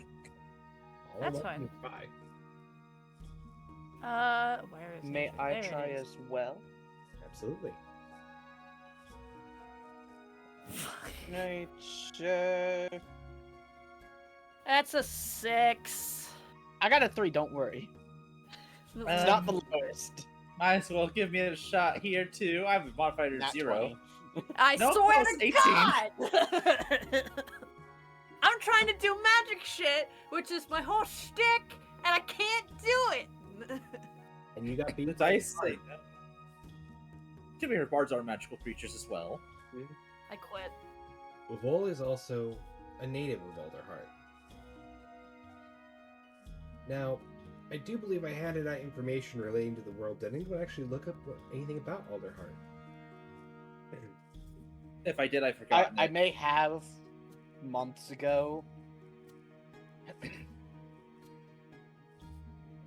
Speaker 3: That's
Speaker 1: I
Speaker 3: fine.
Speaker 1: want you to try.
Speaker 3: Where is
Speaker 4: May
Speaker 3: nature?
Speaker 4: I
Speaker 3: There it
Speaker 4: try
Speaker 3: is.
Speaker 4: as well?
Speaker 1: Absolutely.
Speaker 4: Nature.
Speaker 3: That's a 6.
Speaker 4: I got a 3. Don't worry. It's not the lowest.
Speaker 2: Might as well give me a shot here too. I have a modifier of
Speaker 4: Nat
Speaker 2: 0.
Speaker 4: 20.
Speaker 3: I
Speaker 2: No,
Speaker 3: swear
Speaker 2: plus
Speaker 3: to
Speaker 2: 18.
Speaker 3: God! I'm trying to do magic shit, which is my whole shtick, and I can't do it.
Speaker 1: And you got beat.
Speaker 2: The dice say no. To be fair, bards are magical creatures as well.
Speaker 3: I quit.
Speaker 1: Vol is also a native of Alderheart. Now, I do believe I handed out information relating to the world. Did anyone actually look up anything about Alderheart?
Speaker 2: If I did, I forgot.
Speaker 4: I may have months ago.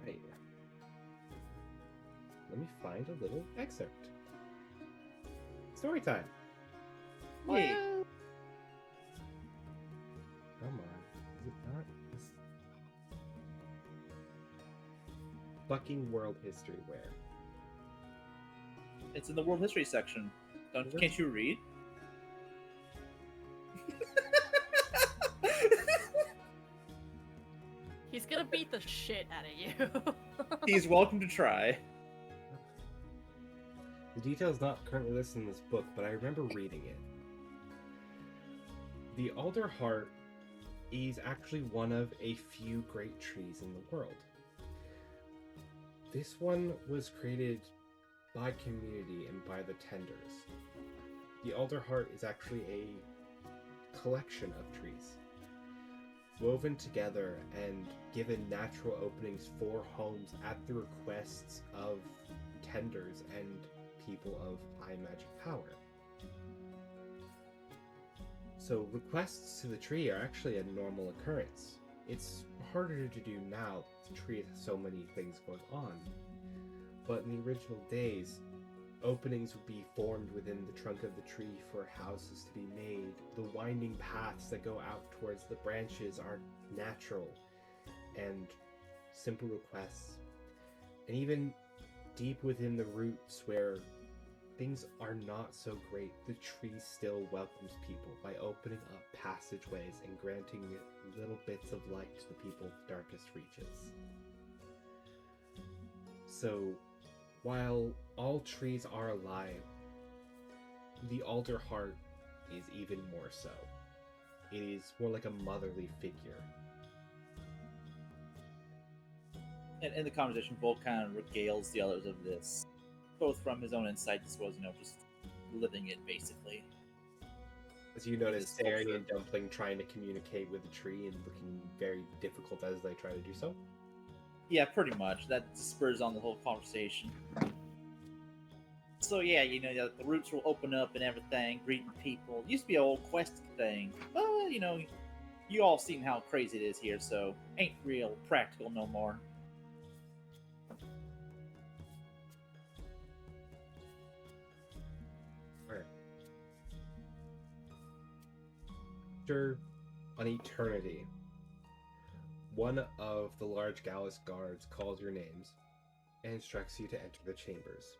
Speaker 1: Right. Let me find a little excerpt. Story time.
Speaker 2: Wait.
Speaker 1: Come on. Is it not this fucking world history where?
Speaker 2: It's in the world history section. Can't you read?
Speaker 3: He's gonna beat the shit out of you.
Speaker 2: He's welcome to try.
Speaker 1: The details not currently listed in this book, but I remember reading it. The Alderheart is actually one of a few great trees in the world. This one was created by community and by the tenders. The Alderheart is actually a collection of trees, woven together and given natural openings for homes at the requests of tenders and people of high magic power. So requests to the tree are actually a normal occurrence. It's harder to do now. The tree has so many things going on. But in the original days, openings would be formed within the trunk of the tree for houses to be made. The winding paths that go out towards the branches are natural and simple requests. And even deep within the roots where things are not so great, the tree still welcomes people by opening up passageways and granting little bits of light to the people of the darkest reaches. So, while all trees are alive, the Alderheart is even more so. It is more like a motherly figure.
Speaker 2: And in the conversation, Volk kind of regales the others of this, both from his own insight as well as, just living it, basically.
Speaker 1: As you notice,
Speaker 2: This
Speaker 1: Harry
Speaker 2: culture.
Speaker 1: and Dumpling trying to communicate with the tree and looking very difficult as they try to do so.
Speaker 2: Yeah, pretty much. That spurs on the whole conversation. So yeah, the roots will open up and everything, greeting people. Used to be an old quest thing. But, you all seen how crazy it is here, so ain't real practical no more.
Speaker 1: After an eternity, one of the large Gallus guards calls your names and instructs you to enter the chambers.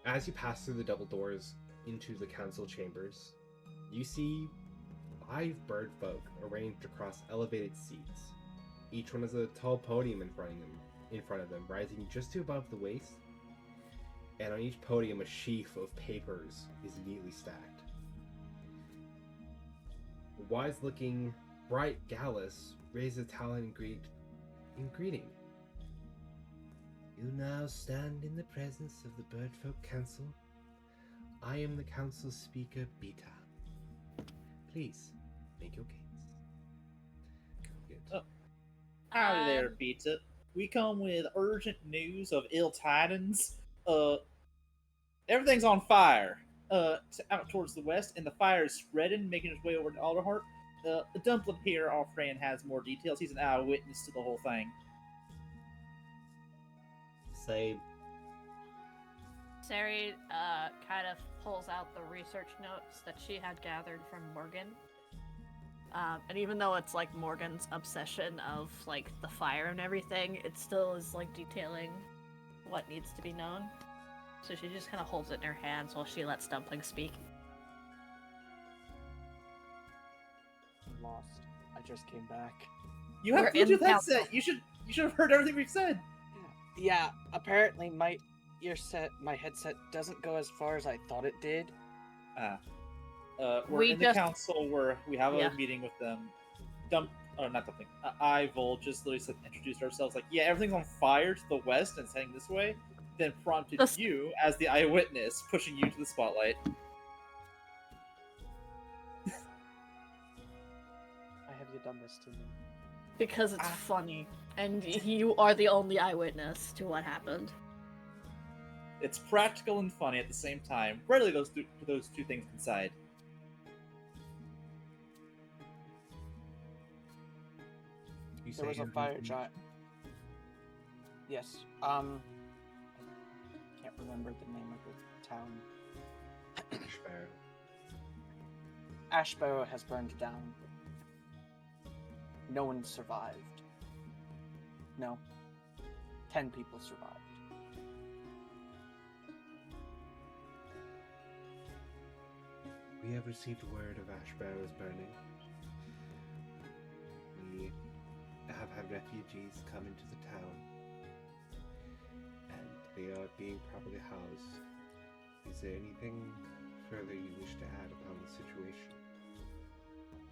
Speaker 1: As you pass through the double doors into the council chambers, you see 5 birdfolk arranged across elevated seats. Each one has a tall podium in front of them, rising just to above the waist, and on each podium a sheaf of papers is neatly stacked. A wise-looking, bright Gallus raises a talon in greeting. You now stand in the presence of the Birdfolk Council. I am the council speaker, Beta. Please, make your case. Good.
Speaker 2: Oh. Howdy there, Pizza. We come with urgent news of ill tidings. Everything's on fire. Out towards the west, and the fire is spreading, making its way over to Alderheart. The Dumpling here, our friend, has more details. He's an eyewitness to the whole thing.
Speaker 1: Same.
Speaker 3: Sari kind of pulls out the research notes that she had gathered from Morgan. And even though it's like Morgan's obsession of like the fire and everything, it still is like detailing what needs to be known. So she just kind of holds it in her hands while she lets Dumpling speak.
Speaker 4: I'm lost. I just came back.
Speaker 2: You have
Speaker 3: We're
Speaker 2: Bluetooth
Speaker 3: in council.
Speaker 2: headset. You should have heard everything we've said.
Speaker 4: Yeah, apparently my headset doesn't go as far as I thought it did.
Speaker 2: We're
Speaker 3: We
Speaker 2: in the
Speaker 3: just-
Speaker 2: council where we have
Speaker 3: Yeah.
Speaker 2: a meeting with them. Not Dumpling. I, Vol, just literally said, introduced ourselves like, yeah, everything's on fire to the west and it's heading this way. Then prompted
Speaker 3: That's-
Speaker 2: you as the eyewitness, pushing you to the spotlight.
Speaker 4: Why have you done this to me?
Speaker 3: Because it's funny, and you are the only eyewitness to what happened.
Speaker 2: It's practical and funny at the same time. Rarely those two things coincide.
Speaker 1: You
Speaker 4: There was
Speaker 1: say
Speaker 4: a
Speaker 1: your
Speaker 4: fire
Speaker 1: information?
Speaker 4: giant. Yes. Can't remember the name of the town.
Speaker 1: Ashbear.
Speaker 4: Ashbow has burned down. No one survived. No. 10 people survived.
Speaker 1: We have received word of Ashbear is burning. We have had refugees come into the town, and they are being properly housed. Is there anything further you wish to add upon the situation?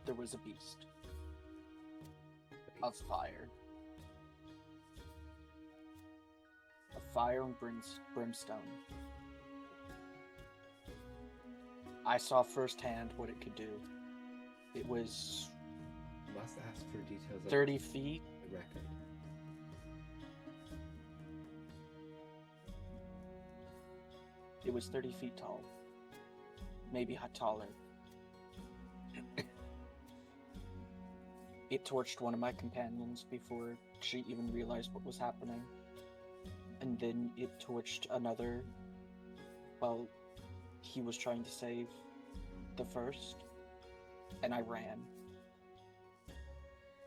Speaker 4: There was a beast of fire. Of fire and brimstone. I saw firsthand what it could do. It was
Speaker 1: Must ask for details of
Speaker 4: 30 feet.
Speaker 1: the record.
Speaker 4: It was 30 feet tall. Maybe taller. It torched one of my companions before she even realized what was happening. And then it torched another while he was trying to save the first. And I ran.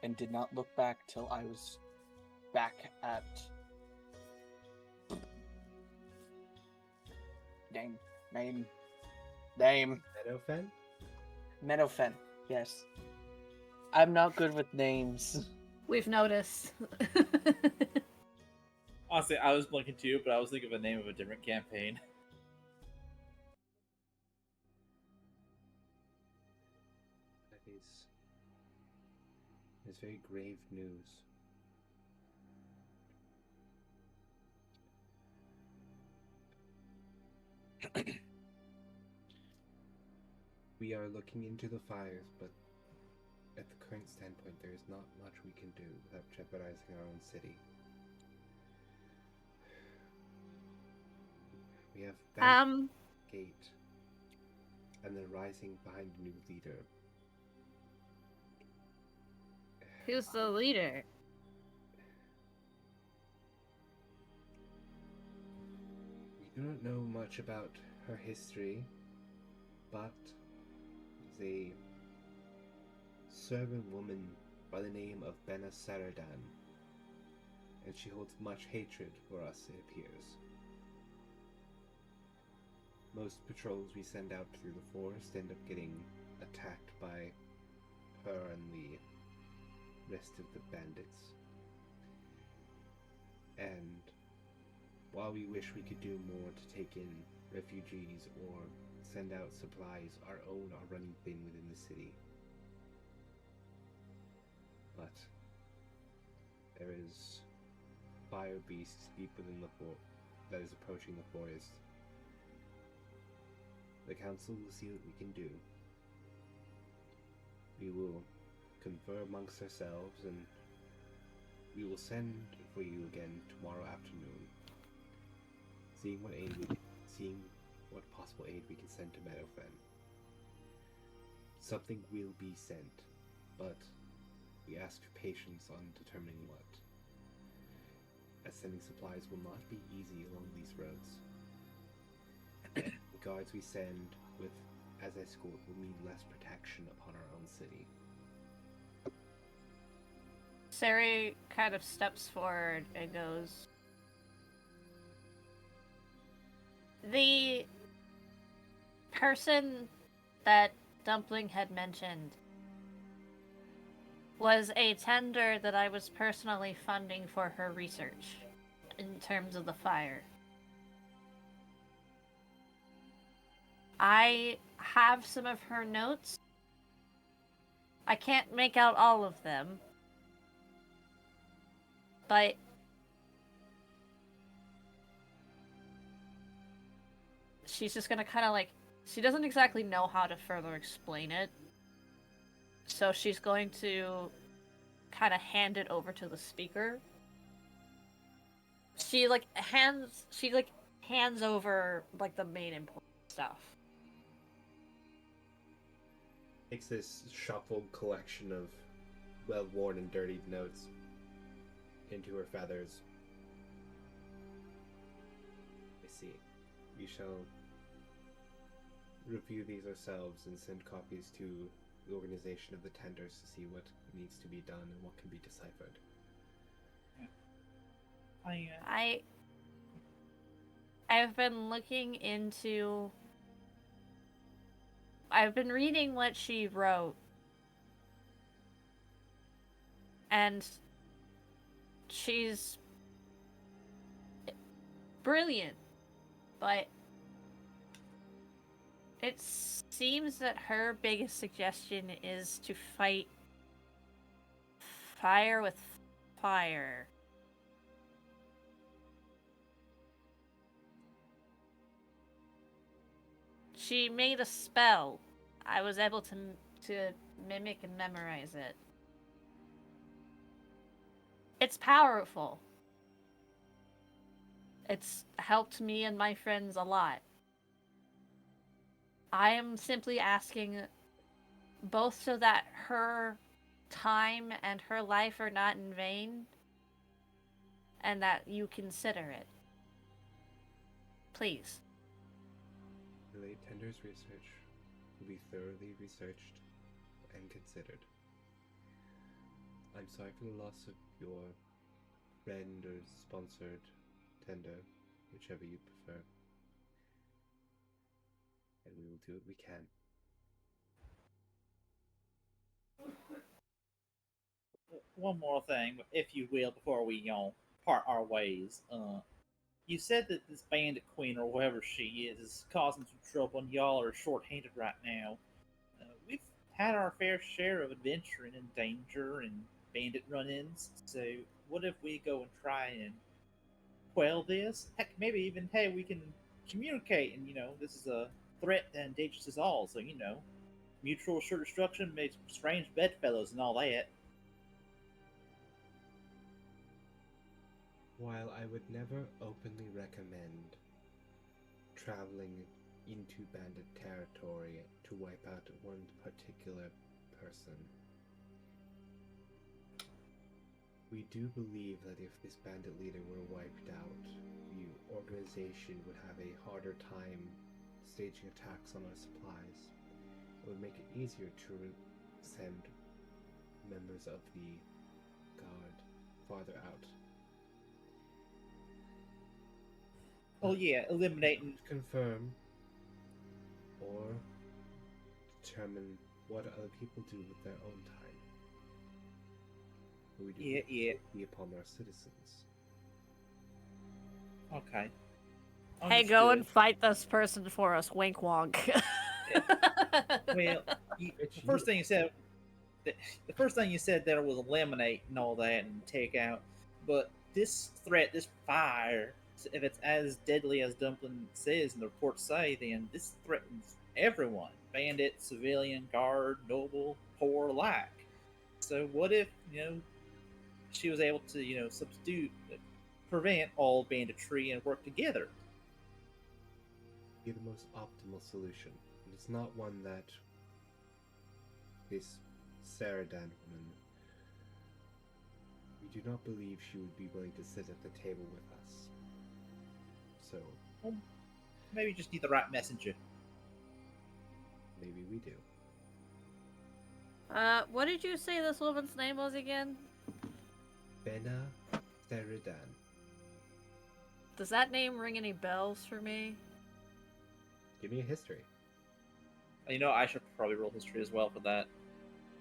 Speaker 4: And did not look back till I was back at... Name.
Speaker 1: Meadowfen?
Speaker 4: Meadowfen, yes. I'm not good with names.
Speaker 3: We've noticed.
Speaker 2: Honestly, I was blinking too, but I was thinking of a name of a different campaign.
Speaker 1: That is very grave news. We are looking into the fires, but at the current standpoint, there is not much we can do without jeopardizing our own city. We have Gate, and then rising behind a new leader.
Speaker 3: Who's the leader?
Speaker 1: We do not know much about her history, but is a servant woman by the name of Bena Saradan, and she holds much hatred for us, it appears. Most patrols we send out through the forest end up getting attacked by her and the rest of the bandits. And while we wish we could do more to take in refugees or send out supplies, our own are running thin within the city. But there is fire beasts deep within the fort that is approaching the forest. The council will see what we can do. We will confer amongst ourselves, and we will send for you again tomorrow afternoon, seeing what possible aid we can send to Meadowfen. Something will be sent, but we ask for patience on determining what, as sending supplies will not be easy along these roads. guards we send with as escort will mean less protection upon our own city.
Speaker 3: Sari kind of steps forward and goes, the person that Dumpling had mentioned was a tender that I was personally funding for her research in terms of the fire. I have some of her notes. I can't make out all of them, but she's just gonna kind of like, she doesn't exactly know how to further explain it, so she's going to kind of hand it over to the speaker. She hands over like the main important stuff.
Speaker 1: Takes this shuffled collection of well-worn and dirtied notes into her feathers. I see. We shall review these ourselves and send copies to the organization of the tenders to see what needs to be done and what can be deciphered.
Speaker 3: I've been looking into... I've been reading what she wrote. And she's brilliant, but it seems that her biggest suggestion is to fight fire with fire. She made a spell. I was able to mimic and memorize it. It's powerful. It's helped me and my friends a lot. I am simply asking both so that her time and her life are not in vain, and that you consider it. Please.
Speaker 1: The late tender's research will be thoroughly researched and considered. I'm sorry for the loss of your friend or sponsored tender, whichever you prefer. And we will do what we can.
Speaker 2: One more thing, if you will, before we part our ways. You said that this bandit queen or whoever she is causing some trouble, and y'all are short-handed right now. We've had our fair share of adventuring and danger and bandit run-ins. So what if we go and try and quell this? Heck, maybe even hey, we can communicate, and this is a threat that endangers us all. So mutual assured destruction makes strange bedfellows and all that.
Speaker 1: While I would never openly recommend traveling into bandit territory to wipe out one particular person, we do believe that if this bandit leader were wiped out, the organization would have a harder time staging attacks on our supplies. It would make it easier to send members of the guard farther out.
Speaker 2: Oh yeah, eliminating.
Speaker 1: Confirm or determine what other people do with their own time. But we do be upon our citizens.
Speaker 2: Okay.
Speaker 3: Hey, go and
Speaker 2: Understood.
Speaker 3: fight this person for us, wink wonk.
Speaker 2: Well, the first thing you said, the first thing you said there was eliminate and all that and take out. But this threat, this fire, if it's as deadly as Dumpling says and the reports say, then this threatens everyone: bandit, civilian, guard, noble, poor alike. So what if she was able to substitute, prevent all banditry and work together?
Speaker 1: Be the most optimal solution. And it's not one that this Saradan woman, we do not believe she would be willing to sit at the table with us. So,
Speaker 2: Maybe just need the right messenger.
Speaker 1: Maybe we do.
Speaker 3: What did you say this woman's name was again?
Speaker 1: Bena Seridan.
Speaker 3: Does that name ring any bells for me?
Speaker 1: Give me a history.
Speaker 2: You know, I should probably roll history as well for that.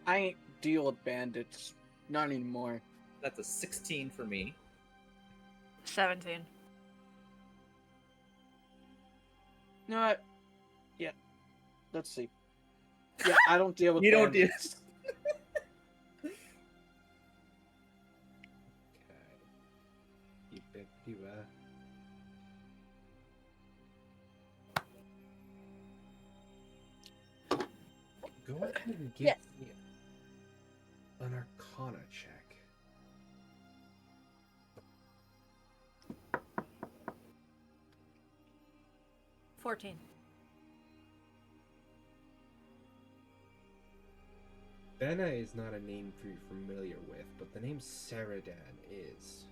Speaker 4: I ain't deal with bandits. Not anymore.
Speaker 2: That's a 16 for me.
Speaker 3: 17.
Speaker 4: You know what? Yeah. Let's see. Yeah, I don't deal with
Speaker 2: You don't deal.
Speaker 4: bandits.
Speaker 1: Okay. Keep it, Go ahead and give me an Arcana check.
Speaker 3: $14.
Speaker 1: Bena is not a name you're familiar with, but the name Seridan is.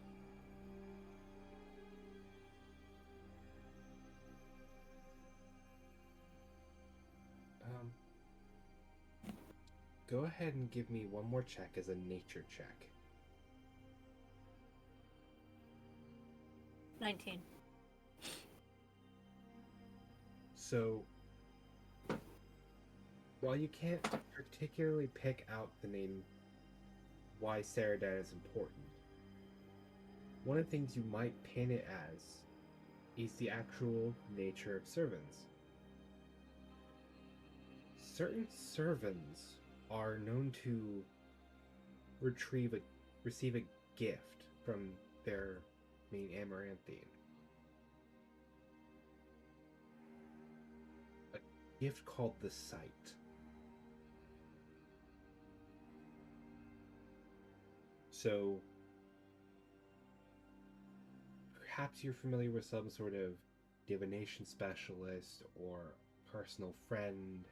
Speaker 1: Go ahead and give me one more check as a nature check.
Speaker 3: 19.
Speaker 1: So, while you can't particularly pick out the name why Seridan is important, one of the things you might pin it as is the actual nature of servants. Certain servants are known to receive a gift from their main amaranthine. A gift called the Sight. So, perhaps you're familiar with some sort of divination specialist or personal friend,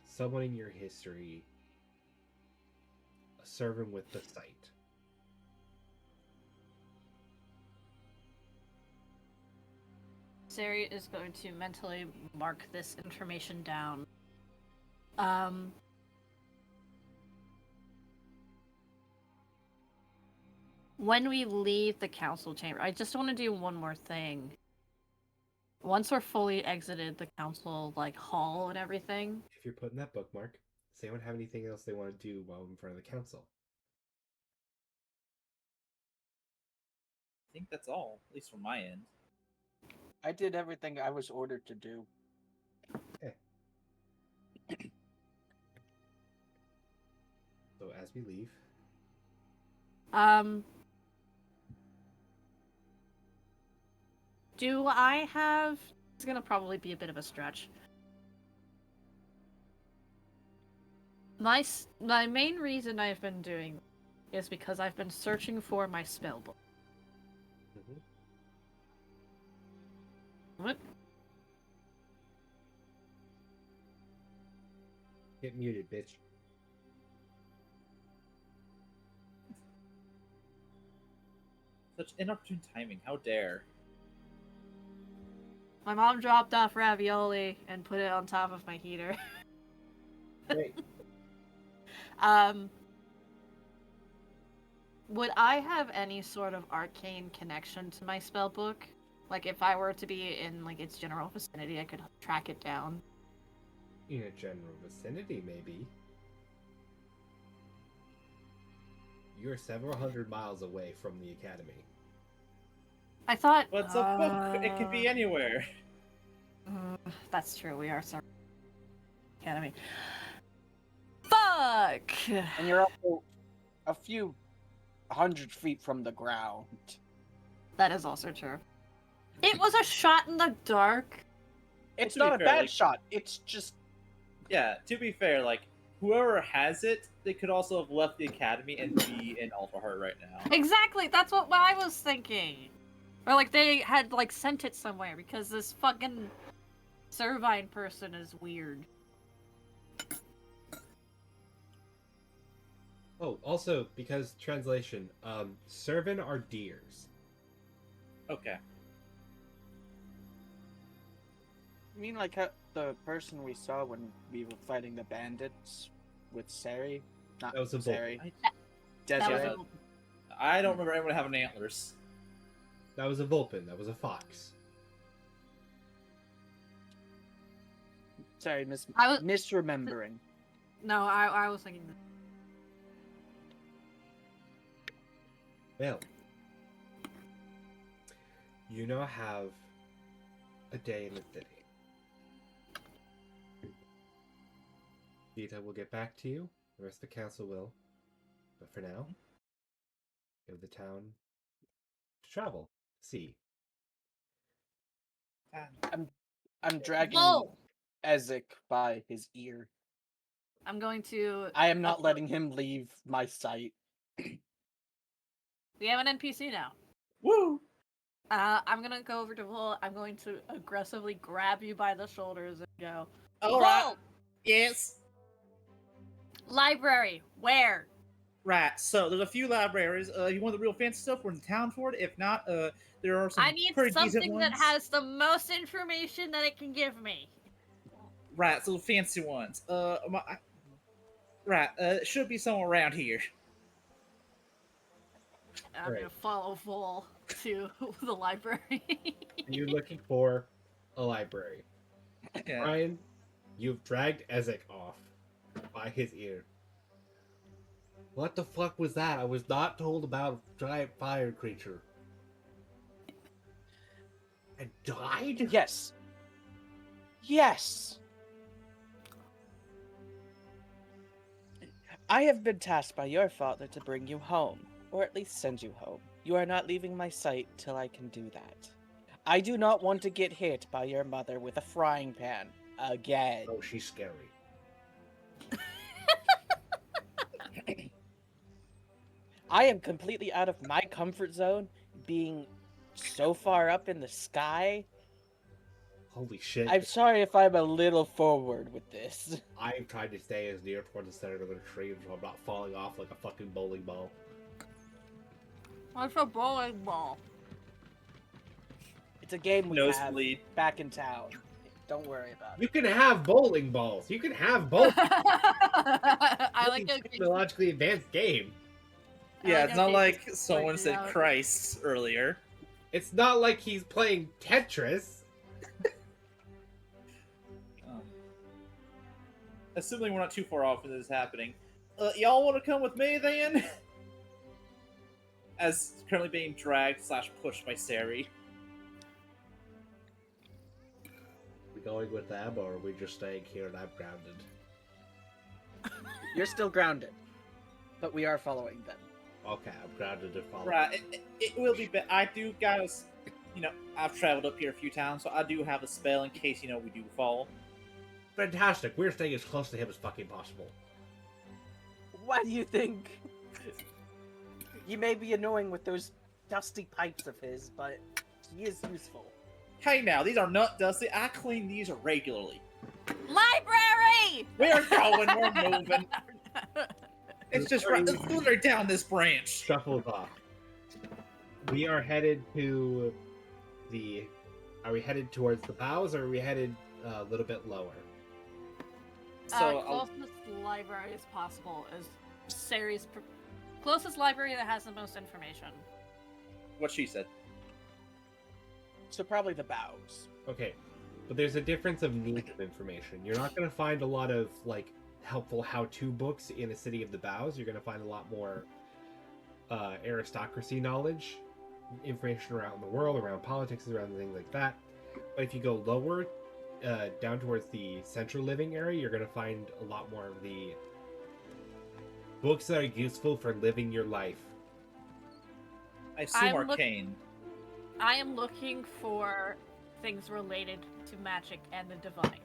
Speaker 1: someone in your history, a servant with the Sight.
Speaker 3: Sari is going to mentally mark this information down. When we leave the council chamber, I just want to do one more thing. Once we're fully exited the council, hall and everything.
Speaker 1: If you're putting that bookmark, does anyone have anything else they want to do while in front of the council?
Speaker 2: I think that's all, at least from my end.
Speaker 4: I did everything I was ordered to do.
Speaker 1: Okay. So as we leave,
Speaker 3: do I have... It's gonna probably be a bit of a stretch. My main reason I've been doing is because I've been searching for my spell book. What?
Speaker 1: get muted, bitch.
Speaker 2: Such inopportune timing. How dare.
Speaker 3: My mom dropped off ravioli and put it on top of my heater.
Speaker 1: Great.
Speaker 3: Would I have any sort of arcane connection to my spell book? Like, if I were to be in, its general vicinity, I could track it down.
Speaker 1: In a general vicinity, maybe. You're several hundred miles away from the academy.
Speaker 3: I thought...
Speaker 2: What's a book? It could be anywhere.
Speaker 3: That's true, we are sorry. Academy. Fuck!
Speaker 4: And you're also a few 100 feet from the ground.
Speaker 3: That is also true. It was a shot in the dark.
Speaker 4: It's
Speaker 2: to be
Speaker 4: not a
Speaker 2: fair,
Speaker 4: bad shot. It's just...
Speaker 2: Yeah, to be fair, whoever has it, they could also have left the academy and be in Alderheart right now.
Speaker 3: Exactly, that's what I was thinking. Or, they had, sent it somewhere, because this fucking Servine person is weird.
Speaker 1: Oh, also, because translation, Servan are deers.
Speaker 2: Okay.
Speaker 4: mean like how the person we saw when we were fighting the bandits with Sari? Not
Speaker 1: That was a
Speaker 4: Sari.
Speaker 3: That was
Speaker 4: Desiree.
Speaker 2: I don't remember anyone having antlers.
Speaker 1: That was a Vulpin. That was a fox.
Speaker 4: Sorry,
Speaker 3: I was-
Speaker 4: misremembering.
Speaker 3: No, I was thinking.
Speaker 1: Well, you now have a day in the city. Vita will get back to you. The rest of the council will. But for now, give the town to travel, see.
Speaker 4: I'm dragging
Speaker 3: Whoa!
Speaker 4: Ezek by his ear.
Speaker 3: I'm going to.
Speaker 4: I am not letting him leave my sight.
Speaker 3: We have an NPC now.
Speaker 2: Woo!
Speaker 3: I'm gonna go over to Vol. I'm going to aggressively grab you by the shoulders and go.
Speaker 2: Alright.
Speaker 3: Vol!
Speaker 2: Yes.
Speaker 3: Library. Where?
Speaker 2: Right. So there's a few libraries. You want the real fancy stuff? We're in town for it. If not, there are some
Speaker 3: I need
Speaker 2: pretty decent
Speaker 3: something
Speaker 2: ones.
Speaker 3: that has the most information that it can give me.
Speaker 2: Right. So the fancy ones. Right. It should be somewhere around here.
Speaker 3: I'm
Speaker 1: Right.
Speaker 3: gonna follow Vol to the library.
Speaker 1: You're looking for a library.
Speaker 2: Yeah.
Speaker 1: Brian, you've dragged Ezek off by his ear. What the fuck was that? I was not told about a giant fire creature. I died?
Speaker 4: Yes. Yes. I have been tasked by your father to bring you home, or at least send you home. You are not leaving my sight till I can do that. I do not want to get hit by your mother with a frying pan again.
Speaker 1: Oh, she's scary.
Speaker 4: I am completely out of my comfort zone, being so far up in the sky.
Speaker 1: Holy shit.
Speaker 4: I'm sorry if I'm a little forward with this.
Speaker 1: I'm trying to stay as near towards the center of the tree so I'm not falling off like a fucking bowling ball.
Speaker 3: What's a bowling ball?
Speaker 4: It's a game we
Speaker 2: Nosebleed.
Speaker 4: have back in town. Don't worry about it.
Speaker 1: You can have bowling balls. You can have bowling.
Speaker 3: I like
Speaker 1: It's
Speaker 3: how
Speaker 1: a technologically advanced game.
Speaker 2: Yeah,
Speaker 3: like
Speaker 2: it's
Speaker 3: how
Speaker 2: not
Speaker 3: Casey's
Speaker 2: like someone
Speaker 3: pointed
Speaker 2: said
Speaker 3: out.
Speaker 2: Christ earlier.
Speaker 1: It's not like he's playing Tetris.
Speaker 2: Assuming we're not too far off when this is happening. Y'all want to come with me then? As currently being dragged / pushed by Sari.
Speaker 1: We going with them or are we just staying here and I'm grounded?
Speaker 4: You're still grounded, but we are following them.
Speaker 1: Okay, I'm grounded to follow.
Speaker 2: Right, it will be better. I do, guys, I've traveled up here a few times, so I do have a spell in case, we do fall.
Speaker 1: Fantastic. We're staying as close to him as fucking possible.
Speaker 4: Why do you think? He may be annoying with those dusty pipes of his, but he is useful.
Speaker 2: Hey now, these are not dusty. I clean these regularly.
Speaker 3: Library!
Speaker 2: We're going, we're moving. It's just right, it's literally down this branch.
Speaker 1: Shuffles off. We are headed to the... Are we headed towards the bows or are we headed a little bit lower?
Speaker 2: So,
Speaker 3: Closest library as possible is Sari's closest library that has the most information.
Speaker 2: what she said.
Speaker 4: So probably the bows.
Speaker 1: Okay, but there's a difference of need of information. You're not going to find a lot of, like, helpful how-to books in a city of the bows. You're going to find a lot more aristocracy knowledge, information around the world, around politics, around things like that. But if you go lower, down towards the central living area, you're going to find a lot more of the books that are useful for living your life.
Speaker 2: I assume arcane.
Speaker 3: I am looking for things related to magic and the divine.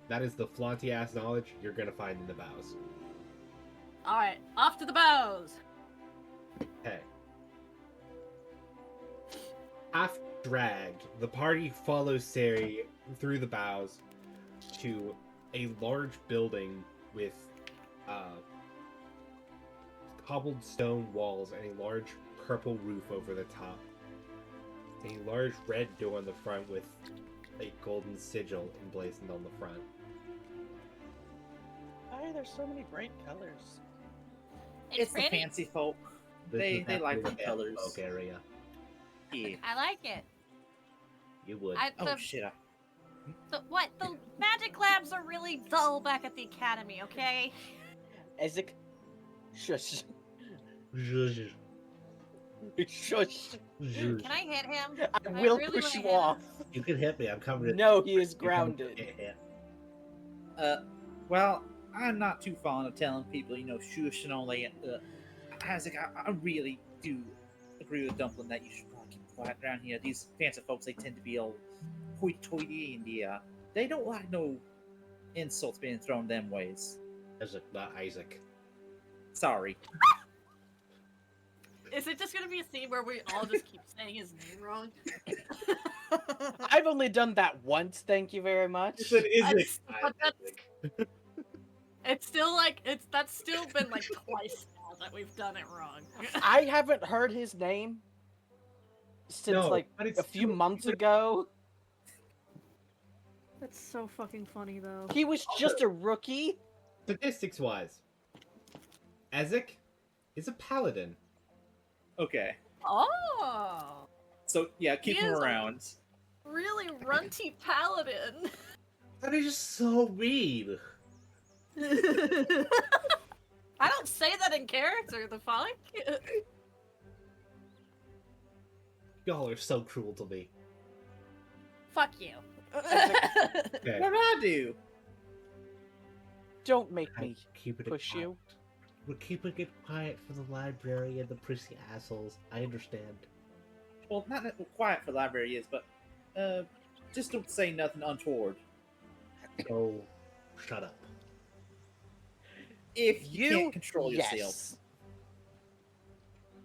Speaker 1: That is the flaunty ass knowledge you're going to find in the bows.
Speaker 3: Alright, off to the bows!
Speaker 1: Okay. Half dragged, the party follows Sari through the bows to a large building with cobbled stone walls and a large purple roof over the top. A large red door in the front with a golden sigil emblazoned on the front.
Speaker 4: Why are there so many bright colors?
Speaker 2: It's the
Speaker 3: pretty.
Speaker 2: fancy folk.
Speaker 1: This
Speaker 2: They
Speaker 1: is definitely
Speaker 2: like
Speaker 1: the
Speaker 2: the colors.
Speaker 1: Badgering area.
Speaker 2: Yeah.
Speaker 3: I like it.
Speaker 1: You would.
Speaker 2: Oh shit!
Speaker 3: The magic labs are really dull back at the academy, okay?
Speaker 4: Ezek, shush.
Speaker 1: Zhuzh.
Speaker 4: Shush.
Speaker 1: Zhuzh.
Speaker 3: Can I hit him?
Speaker 4: I will
Speaker 3: really
Speaker 4: push you
Speaker 3: wanna hit
Speaker 4: off.
Speaker 1: You can hit me. I'm coming.
Speaker 4: No, he is
Speaker 1: You're coming to
Speaker 4: grounded.
Speaker 1: get hit.
Speaker 2: Well, I'm not too fond of telling people, shush and all that. Isaac, I really do agree with Dumpling that you should probably keep quiet around here. These fancy folks, they tend to be all hoity-toity, and they don't like no insults being thrown them ways.
Speaker 1: Isaac, not Isaac.
Speaker 2: Sorry.
Speaker 3: Is it just gonna be a scene where we all just keep saying his name wrong?
Speaker 4: I've only done that once, thank you very much.
Speaker 1: It's an Isaac.
Speaker 3: But that's- It's still like that's still been like twice now that we've done it wrong.
Speaker 4: I haven't heard his name since
Speaker 1: No,
Speaker 4: like
Speaker 1: but it's
Speaker 4: a few
Speaker 1: true.
Speaker 4: months ago.
Speaker 3: That's so fucking funny though.
Speaker 4: He was just a rookie.
Speaker 1: Statistics-wise, Isaac is a paladin.
Speaker 2: Okay.
Speaker 3: Oh,
Speaker 2: So, yeah, keep
Speaker 3: He
Speaker 2: him
Speaker 3: is a-
Speaker 2: around.
Speaker 3: really runty paladin.
Speaker 1: That is just so mean.
Speaker 3: I don't say that in character. The fuck?
Speaker 1: Y'all are so cruel to me.
Speaker 3: Fuck you.
Speaker 1: Okay.
Speaker 2: What did I do?
Speaker 4: Don't make
Speaker 1: I
Speaker 4: me
Speaker 1: keep it
Speaker 4: push you.
Speaker 1: We're keeping it quiet for the library and the prissy assholes. I understand.
Speaker 2: Well, not that quiet for the library is, but just don't say nothing untoward.
Speaker 1: Oh, shut up.
Speaker 2: If you can't control
Speaker 4: yes.
Speaker 2: yourself.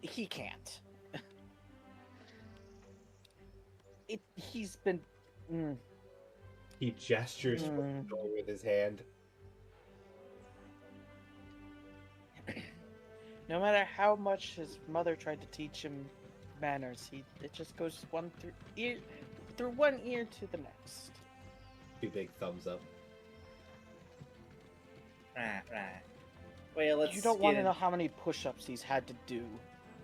Speaker 4: He can't. He's been.
Speaker 1: He gestures for the door with his hand.
Speaker 4: No matter how much his mother tried to teach him manners, it just goes through one ear to the next.
Speaker 1: Two big thumbs up.
Speaker 2: Right. Well, let's.
Speaker 4: You don't want to
Speaker 2: get
Speaker 4: know how many push-ups he's had to do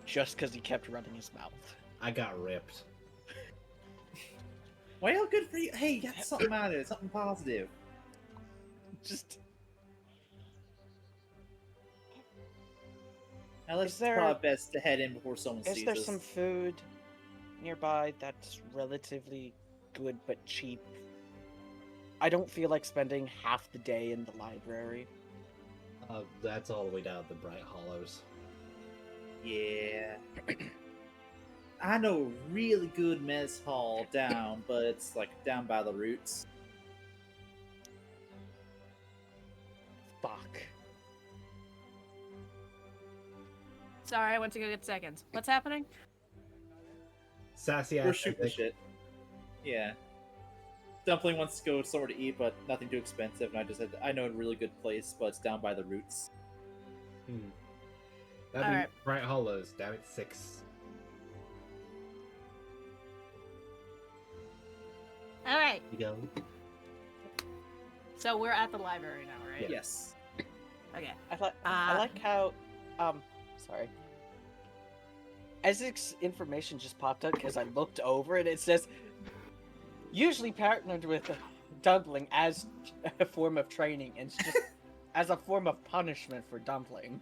Speaker 4: just because he kept running his mouth.
Speaker 1: I got ripped.
Speaker 2: Well, good for you. Hey, you got something out of it. Something positive.
Speaker 4: Just
Speaker 2: Now let's
Speaker 4: Is there-
Speaker 2: probably best to head in before someone
Speaker 4: is
Speaker 2: sees
Speaker 4: there
Speaker 2: us.
Speaker 4: some food nearby that's relatively good but cheap? I don't feel like spending half the day in the library.
Speaker 1: That's all the way down the Bright Hollows.
Speaker 2: Yeah. I know a really good mess hall down, but it's like down by the roots.
Speaker 4: Fuck.
Speaker 3: Sorry, I went to go get seconds. What's happening?
Speaker 1: Sassy
Speaker 2: We're
Speaker 1: ass
Speaker 2: shooting
Speaker 1: Isaac.
Speaker 2: shit. Yeah. Dumpling wants to go somewhere to eat, but nothing too expensive. And I just said I know a really good place, but it's down by the roots.
Speaker 1: That'd be
Speaker 3: Alright.
Speaker 1: Bright Hollows, down at 6.
Speaker 3: All right,
Speaker 1: You go.
Speaker 3: so we're at the library now, right?
Speaker 1: Yeah.
Speaker 2: Yes.
Speaker 3: Okay.
Speaker 4: I like how sorry. Isaac's information just popped up because I looked over and it says usually partnered with Dumpling as a form of training and it's just as a form of punishment for Dumpling.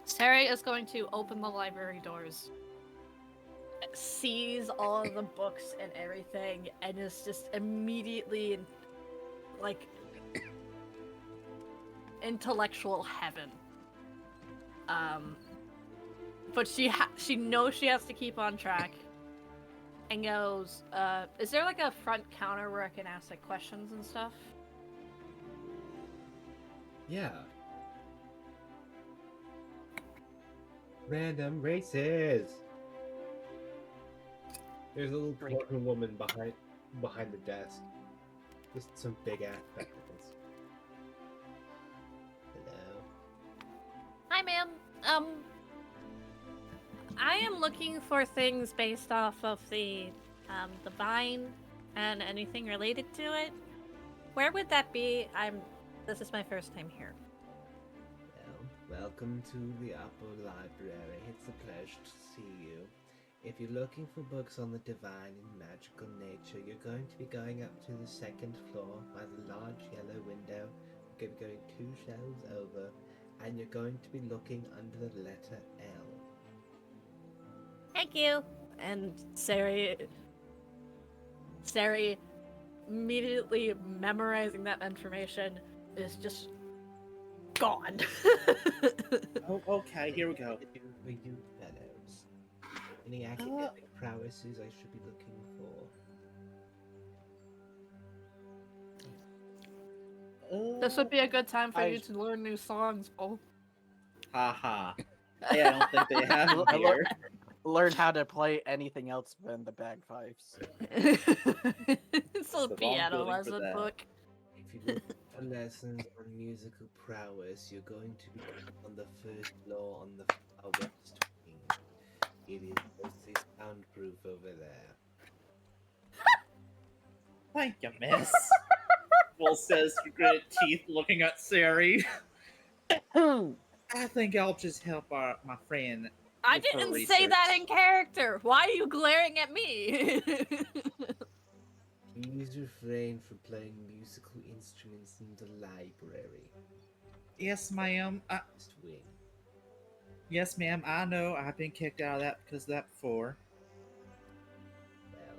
Speaker 3: Sarah is going to open the library doors, sees all of the books and everything, and is just immediately in, like, intellectual heaven. But she knows she has to keep on track, and goes, is there like a front counter where I can ask like questions and stuff?
Speaker 1: Yeah. Random races. There's a little dwarven woman behind the desk. Just some big ass spectacles. Hello.
Speaker 3: Hi, ma'am. I am looking for things based off of the the vine and anything related to it. Where would that be? This is my first time here.
Speaker 1: Well, welcome to the Upper Library. It's a pleasure to see you. If you're looking for books on the divine and magical nature, you're going to be going up to the second floor by the large yellow window. You're going to be going 2 shelves over, and you're going to be looking under the letter L.
Speaker 3: Thank you. And Sari immediately memorizing that information is just gone.
Speaker 2: Oh, okay, here we go.
Speaker 1: For you fellows, any academic prowesses I should be looking for?
Speaker 3: This would be a good time for you to learn new songs, Paul.
Speaker 2: Haha. Hey, I don't think they have them here.
Speaker 4: Learn how to play anything else than the bagpipes.
Speaker 3: It's a
Speaker 2: the
Speaker 3: piano
Speaker 2: wrong building for
Speaker 3: lesson
Speaker 2: that.
Speaker 3: book.
Speaker 1: If you look for lessons on musical prowess, you're going to be on the first floor on the far west wing. It is mostly soundproof over there.
Speaker 2: Thank you, miss. Will says through gritted teeth, looking at Sari. I think I'll just help my friend.
Speaker 3: I
Speaker 2: with her
Speaker 3: didn't say that
Speaker 2: research.
Speaker 3: in character. Why are you glaring at me?
Speaker 1: Please refrain from playing musical instruments in the library.
Speaker 2: Yes, ma'am.
Speaker 1: West wing.
Speaker 2: Yes, ma'am. I know. I've been kicked out of that because of that before.
Speaker 1: Well,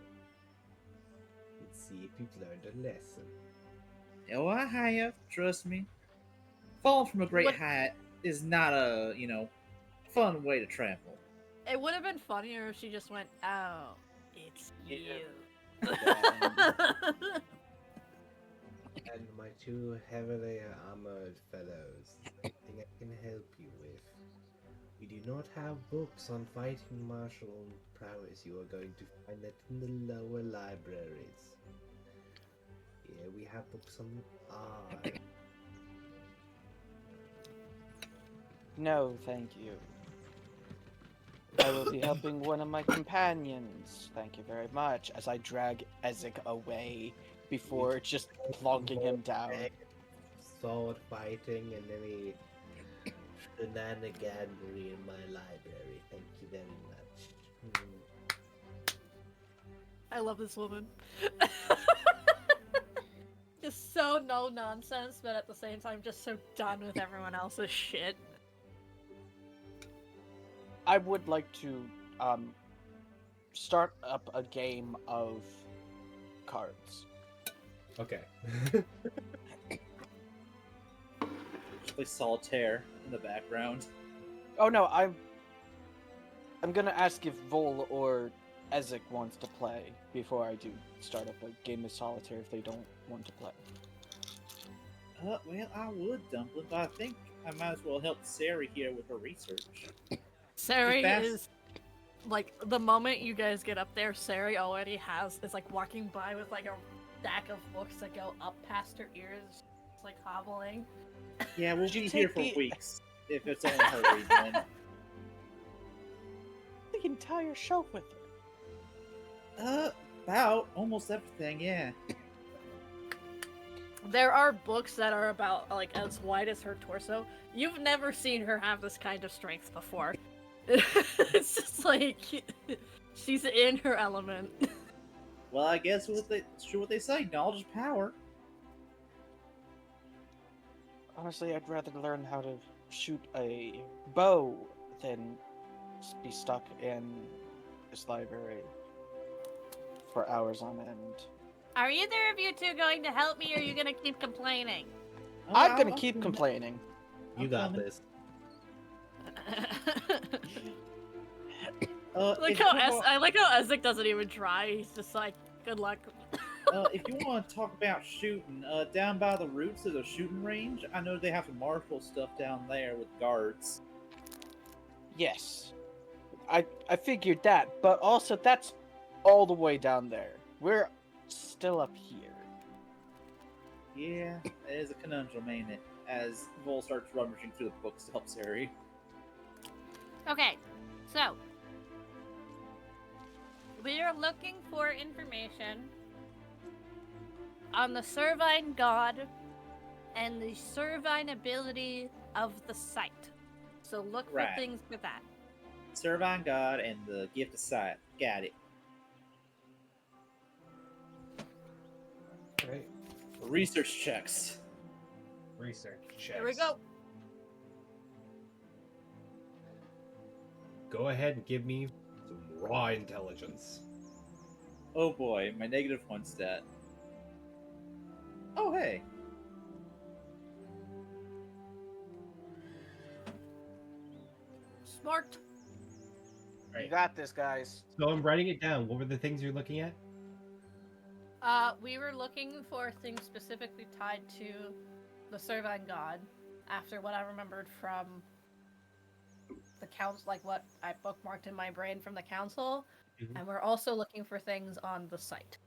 Speaker 1: let's see if you've learned a lesson.
Speaker 2: Oh, I have. Trust me. Falling from a great
Speaker 3: What-
Speaker 2: height is not a, fun way to travel.
Speaker 3: It would have been funnier if she just went, "Oh, it's you."
Speaker 1: And my 2 heavily armored fellows, anything I can help you with? We do not have books on fighting martial prowess. You are going to find that in the lower libraries. Here we have books on the art.
Speaker 4: No, thank you. I will be helping one of my companions. Thank you very much. As I drag Ezek away before just plonking him down.
Speaker 1: Sword fighting and any shenaniganery in my library. Thank you very much.
Speaker 3: I love this woman. Just so no nonsense, but at the same time, just so done with everyone else's shit.
Speaker 4: I would like to start up a game of cards.
Speaker 1: Okay.
Speaker 2: Play solitaire in the background.
Speaker 4: Oh no, I'm gonna ask if Vol or Ezek wants to play before I do start up a game of solitaire if they don't want to play.
Speaker 2: Well, I would, Dumpling, but I think I might as well help Sari here with her research.
Speaker 3: Sari
Speaker 2: Fast-
Speaker 3: is like the moment you guys get up there, Sari already is like walking by with like a stack of books that go up past her ears, like hobbling.
Speaker 2: Yeah, we'll
Speaker 4: Did you
Speaker 2: be here
Speaker 4: take
Speaker 2: for
Speaker 4: the-
Speaker 2: weeks if it's only her reading.
Speaker 4: The entire show with her.
Speaker 2: About almost everything, yeah.
Speaker 3: There are books that are about like as wide as her torso. You've never seen her have this kind of strength before. It's just like she's in her element.
Speaker 2: Well, I guess it's true what they say. Knowledge is power.
Speaker 4: Honestly, I'd rather learn how to shoot a bow than be stuck in this library for hours on end.
Speaker 3: Are either of you two going to help me, or are you gonna keep complaining?
Speaker 4: I'm gonna keep complaining.
Speaker 1: You got this.
Speaker 3: I like how Ezek doesn't even try. He's just like, good luck.
Speaker 2: If you want to talk about shooting, down by the roots of the shooting range, I know they have some martial stuff down there with guards.
Speaker 4: Yes. I figured that, but also that's all the way down there. We're still up here.
Speaker 2: Yeah, it is a conundrum, ain't it? As Vol starts rummaging through the books to help Sari.
Speaker 3: Okay, so We are looking for information on the Servine God and the Servine ability of the site. So look for
Speaker 2: Right.
Speaker 3: things for that.
Speaker 2: Servine God and the gift of sight. Got it.
Speaker 1: Right.
Speaker 2: Research checks.
Speaker 1: Research checks.
Speaker 3: Here we go.
Speaker 1: Go ahead and give me some raw intelligence.
Speaker 2: Oh boy, my -1 stat. Oh hey.
Speaker 3: Smart.
Speaker 4: You got this, guys.
Speaker 1: So I'm writing it down. What were the things you're looking at?
Speaker 3: We were looking for things specifically tied to the Servine God, after what I remembered from the council, like what I bookmarked in my brain from the council,
Speaker 1: Mhm.
Speaker 3: and we're also looking for things on the site,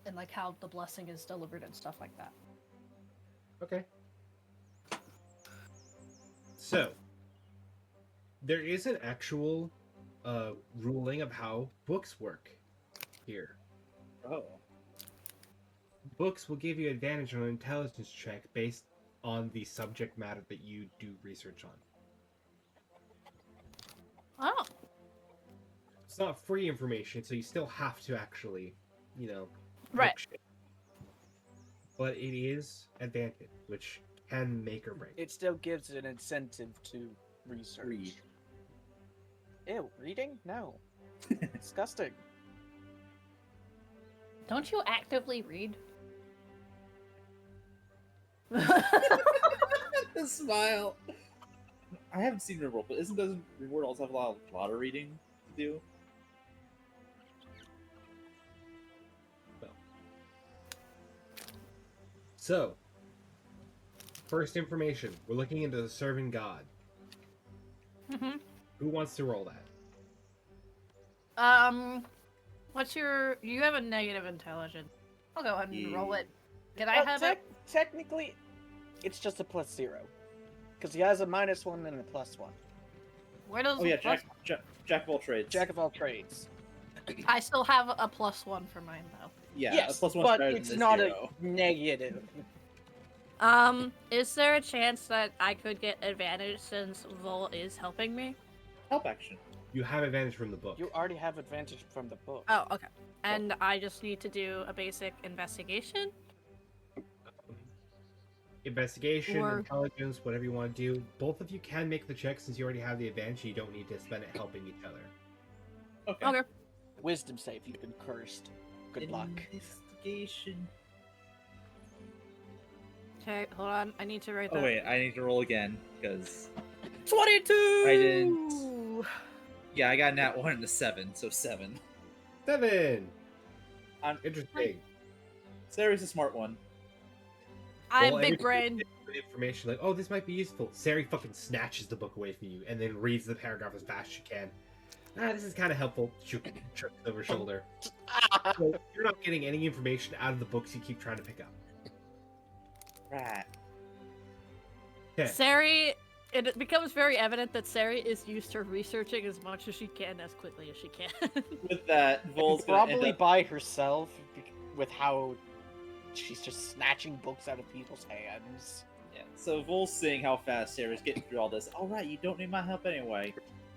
Speaker 3: and like how the blessing is delivered and stuff like that.
Speaker 1: Okay. So, there is an actual ruling of how books work here.
Speaker 2: Oh.
Speaker 1: Books will give you advantage on an intelligence check based on the subject matter that you do research on.
Speaker 3: Oh,
Speaker 1: It's not free information, so you still have to actually, look
Speaker 3: right.
Speaker 1: shit. But it is advantage, which can make or break.
Speaker 4: It still gives an incentive to research.
Speaker 2: Read.
Speaker 4: Ew, reading? No. Disgusting.
Speaker 3: Don't you actively read?
Speaker 2: The smile. I haven't seen Reward, but doesn't Reward also have a lot of reading to do?
Speaker 1: So, first information. We're looking into the Serving God.
Speaker 3: Mm-hmm.
Speaker 1: Who wants to roll that?
Speaker 3: What's your? You have a negative intelligence. I'll go ahead and roll it. Can I
Speaker 4: Well,
Speaker 3: have it?
Speaker 4: technically, it's just a +0. Because he has a -1 and a +1.
Speaker 3: Where does?
Speaker 2: Oh yeah,
Speaker 3: plus-
Speaker 2: Jack of all trades.
Speaker 4: Jack of all trades.
Speaker 3: I still have a +1 for mine though.
Speaker 2: Yeah,
Speaker 4: Yes,
Speaker 2: a +1's
Speaker 4: but
Speaker 2: better
Speaker 4: it's
Speaker 2: than
Speaker 4: not
Speaker 2: 0.
Speaker 4: a negative.
Speaker 3: Is there a chance that I could get advantage since Vol is helping me?
Speaker 2: Help action.
Speaker 1: You have advantage from the book.
Speaker 4: You already have advantage from the book.
Speaker 3: Oh, okay. And I just need to do a basic investigation?
Speaker 1: Investigation,
Speaker 3: Or-
Speaker 1: intelligence, whatever you want to do. Both of you can make the check since you already have the advantage. You don't need to spend it helping each other.
Speaker 2: Okay.
Speaker 3: Okay.
Speaker 4: Wisdom save, you've been cursed. Good luck.
Speaker 2: Investigation.
Speaker 3: Okay, hold on. I need to write
Speaker 2: Oh
Speaker 3: that.
Speaker 2: wait, I need to roll again because
Speaker 3: 22!
Speaker 2: I didn't. Yeah, I got a nat 1 and a 7, so 7.
Speaker 1: 7!
Speaker 2: I'm-
Speaker 1: Interesting.
Speaker 2: Sarah's a smart one.
Speaker 3: I'm
Speaker 1: Well,
Speaker 3: big
Speaker 1: every
Speaker 3: brain.
Speaker 1: bit of information like, oh, this might be useful. Sari fucking snatches the book away from you and then reads the paragraph as fast as she can. This is kind of helpful. Trips over her shoulder. So you're not getting any information out of the books you keep trying to pick up.
Speaker 2: Right.
Speaker 1: Okay.
Speaker 3: Sari, it becomes very evident that Sari is used to researching as much as she can as quickly as she can.
Speaker 2: With that, Vol's gonna
Speaker 4: Probably
Speaker 2: end up...
Speaker 4: by herself, with how she's just snatching books out of people's hands.
Speaker 2: Yeah. So Vol's seeing how fast Sarah's getting through all this. All right, you don't need my help anyway.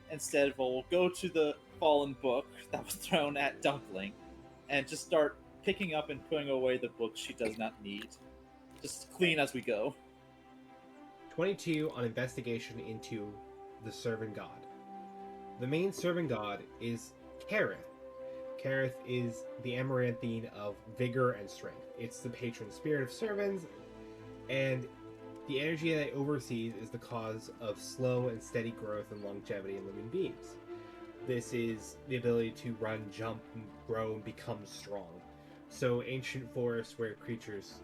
Speaker 2: Instead, Vol will go to the fallen book that was thrown at Dumpling, and just start picking up and putting away the books she does not need. Just clean as we go.
Speaker 1: 22 on investigation into the Servant God. The main Servant God is Kareth. Kareth is the Amaranthine of vigor and strength. It's the patron spirit of servants, and the energy that it oversees is the cause of slow and steady growth and longevity in living beings. This is the ability to run, jump, grow, and become strong. So ancient forests where creatures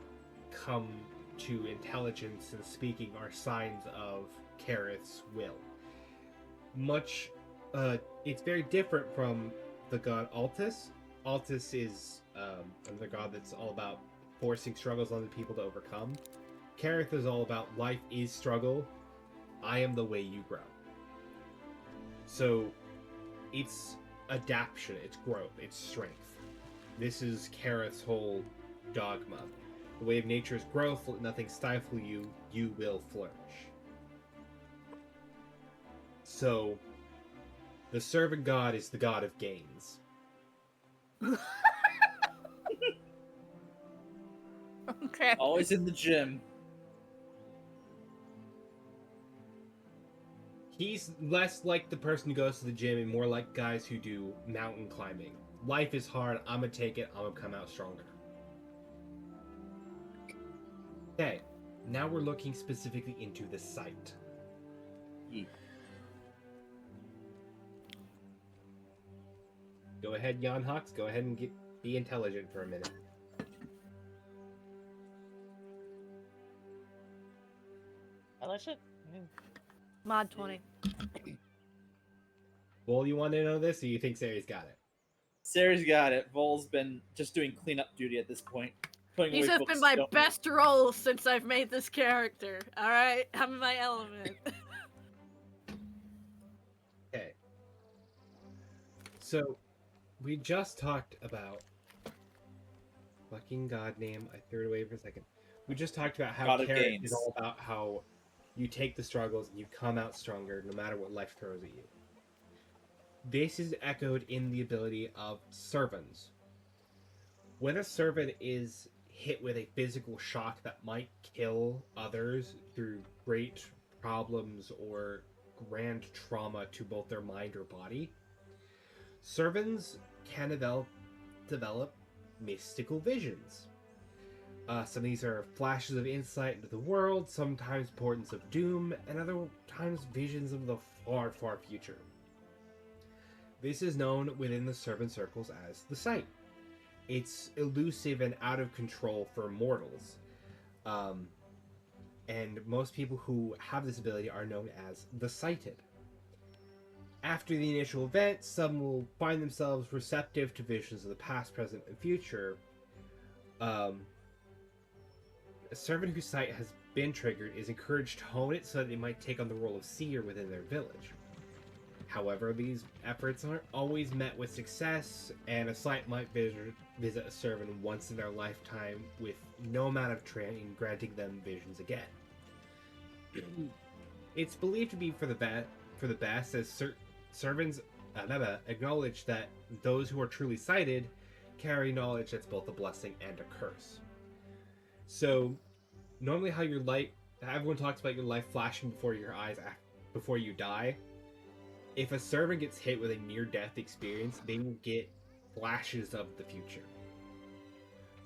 Speaker 1: come to intelligence and speaking are signs of Kareth's will. It's very different from the god Altus. Altus is another god that's all about forcing struggles on the people to overcome. Kareth is all about life is struggle. I am the way you grow. So it's adaptation, it's growth, it's strength. This is Kareth's whole dogma. The way of nature is growth, let nothing stifle you, you will flourish. So, the servant god is the god of gains.
Speaker 3: Okay.
Speaker 2: Always in the gym.
Speaker 1: He's less like the person who goes to the gym and more like guys who do mountain climbing. Life is hard, I'm gonna take it, I'm gonna come out stronger. Okay, now we're looking specifically into the site.
Speaker 2: Yeah.
Speaker 1: Go ahead, Jan Hawks, go ahead and be intelligent for a minute.
Speaker 4: Intelligent?
Speaker 3: Mod 20.
Speaker 1: Well, you want to know this, or you think Sari's got it?
Speaker 2: Sarah's got it. Vol's been just doing cleanup duty at this point. Putting
Speaker 3: These
Speaker 2: away
Speaker 3: have
Speaker 2: books
Speaker 3: been
Speaker 2: you
Speaker 3: my
Speaker 2: don't need.
Speaker 3: best rolls since I've made this character. Alright? I'm in my element.
Speaker 1: Okay. So, we just talked about... Fucking god name, I threw it away for a second. We just talked about how
Speaker 2: God of
Speaker 1: character
Speaker 2: gains.
Speaker 1: is all about how you take the struggles and you come out stronger no matter what life throws at you. This is echoed in the ability of servants. When a servant is hit with a physical shock that might kill others through great problems or grand trauma to both their mind or body, servants can develop mystical visions. Some of these are flashes of insight into the world, sometimes portents of doom, and other times visions of the far, far future. This is known within the servant circles as the sight. It's elusive and out of control for mortals. And most people who have this ability are known as the sighted. After the initial event, some will find themselves receptive to visions of the past, present, and future. A servant whose sight has been triggered is encouraged to hone it so that they might take on the role of seer within their village. However, these efforts aren't always met with success, and a sight might visit a servant once in their lifetime with no amount of training granting them visions again. It's believed to be for the best, as servants acknowledge that those who are truly sighted carry knowledge that's both a blessing and a curse. So, normally how your light, everyone talks about your life flashing before your eyes before you die. If a servant gets hit with a near-death experience, they will get flashes of the future.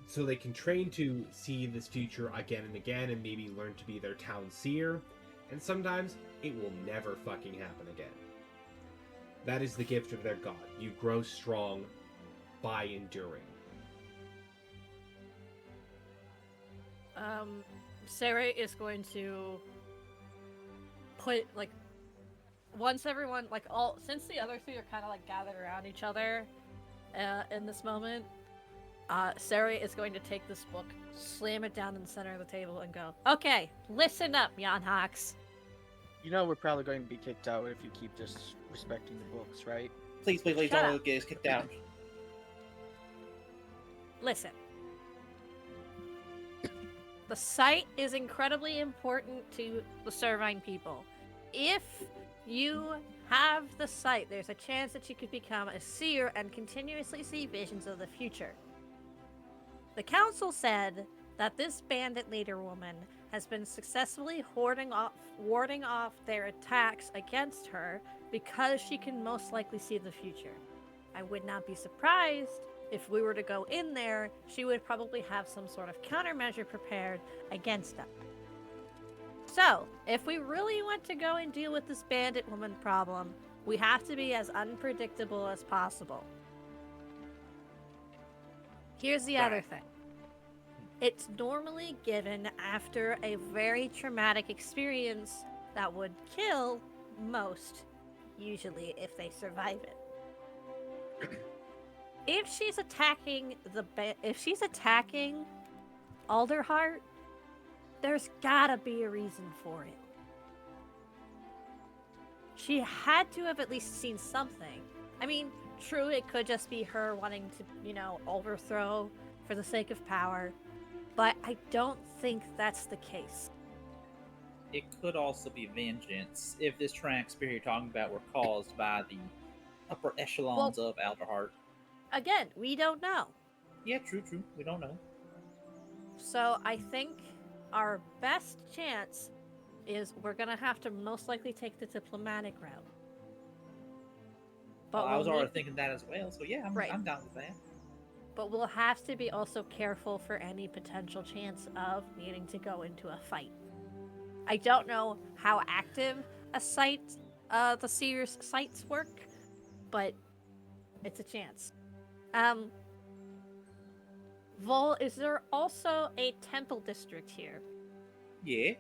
Speaker 1: So they can train to see this future again and again and maybe learn to be their town seer, and sometimes it will never fucking happen again. That is the gift of their god. You grow strong by enduring.
Speaker 3: Sarah is going to put, like, once everyone, like, since the other three are kind of, like, gathered around each other in this moment, Sarah is going to take this book, slam it down in the center of the table, and go, okay, listen up, Jan Hawks.
Speaker 4: You know we're probably going to be kicked out if you keep disrespecting the books, right?
Speaker 2: Please,
Speaker 3: Shut
Speaker 2: don't
Speaker 3: up.
Speaker 2: let get us kicked out.
Speaker 3: Listen. The sight is incredibly important to the Servine people. If you have the sight, there's a chance that you could become a seer and continuously see visions of the future. The council said that this bandit leader woman has been successfully warding off their attacks against her because she can most likely see the future. I would not be surprised if we were to go in there, she would probably have some sort of countermeasure prepared against them. So, if we really want to go and deal with this bandit woman problem, we have to be as unpredictable as possible. Here's the other thing. It's normally given after a very traumatic experience that would kill most, usually if they survive it. If she's attacking Alderheart, there's gotta be a reason for it. She had to have at least seen something. I mean, true, it could just be her wanting to, overthrow for the sake of power, but I don't think that's the case.
Speaker 2: It could also be vengeance if this transfer you're talking about were caused by the upper echelons of Alderheart.
Speaker 3: Again, we don't know.
Speaker 2: Yeah, true. We don't know.
Speaker 3: So I think our best chance is we're gonna have to most likely take the diplomatic route. But
Speaker 2: I was already thinking that as well, so yeah, I'm down with that.
Speaker 3: But we'll have to be also careful for any potential chance of needing to go into a fight. I don't know how active a site, the Seer's sites work, but it's a chance. Vol, is there also a temple district here?
Speaker 2: Yeah.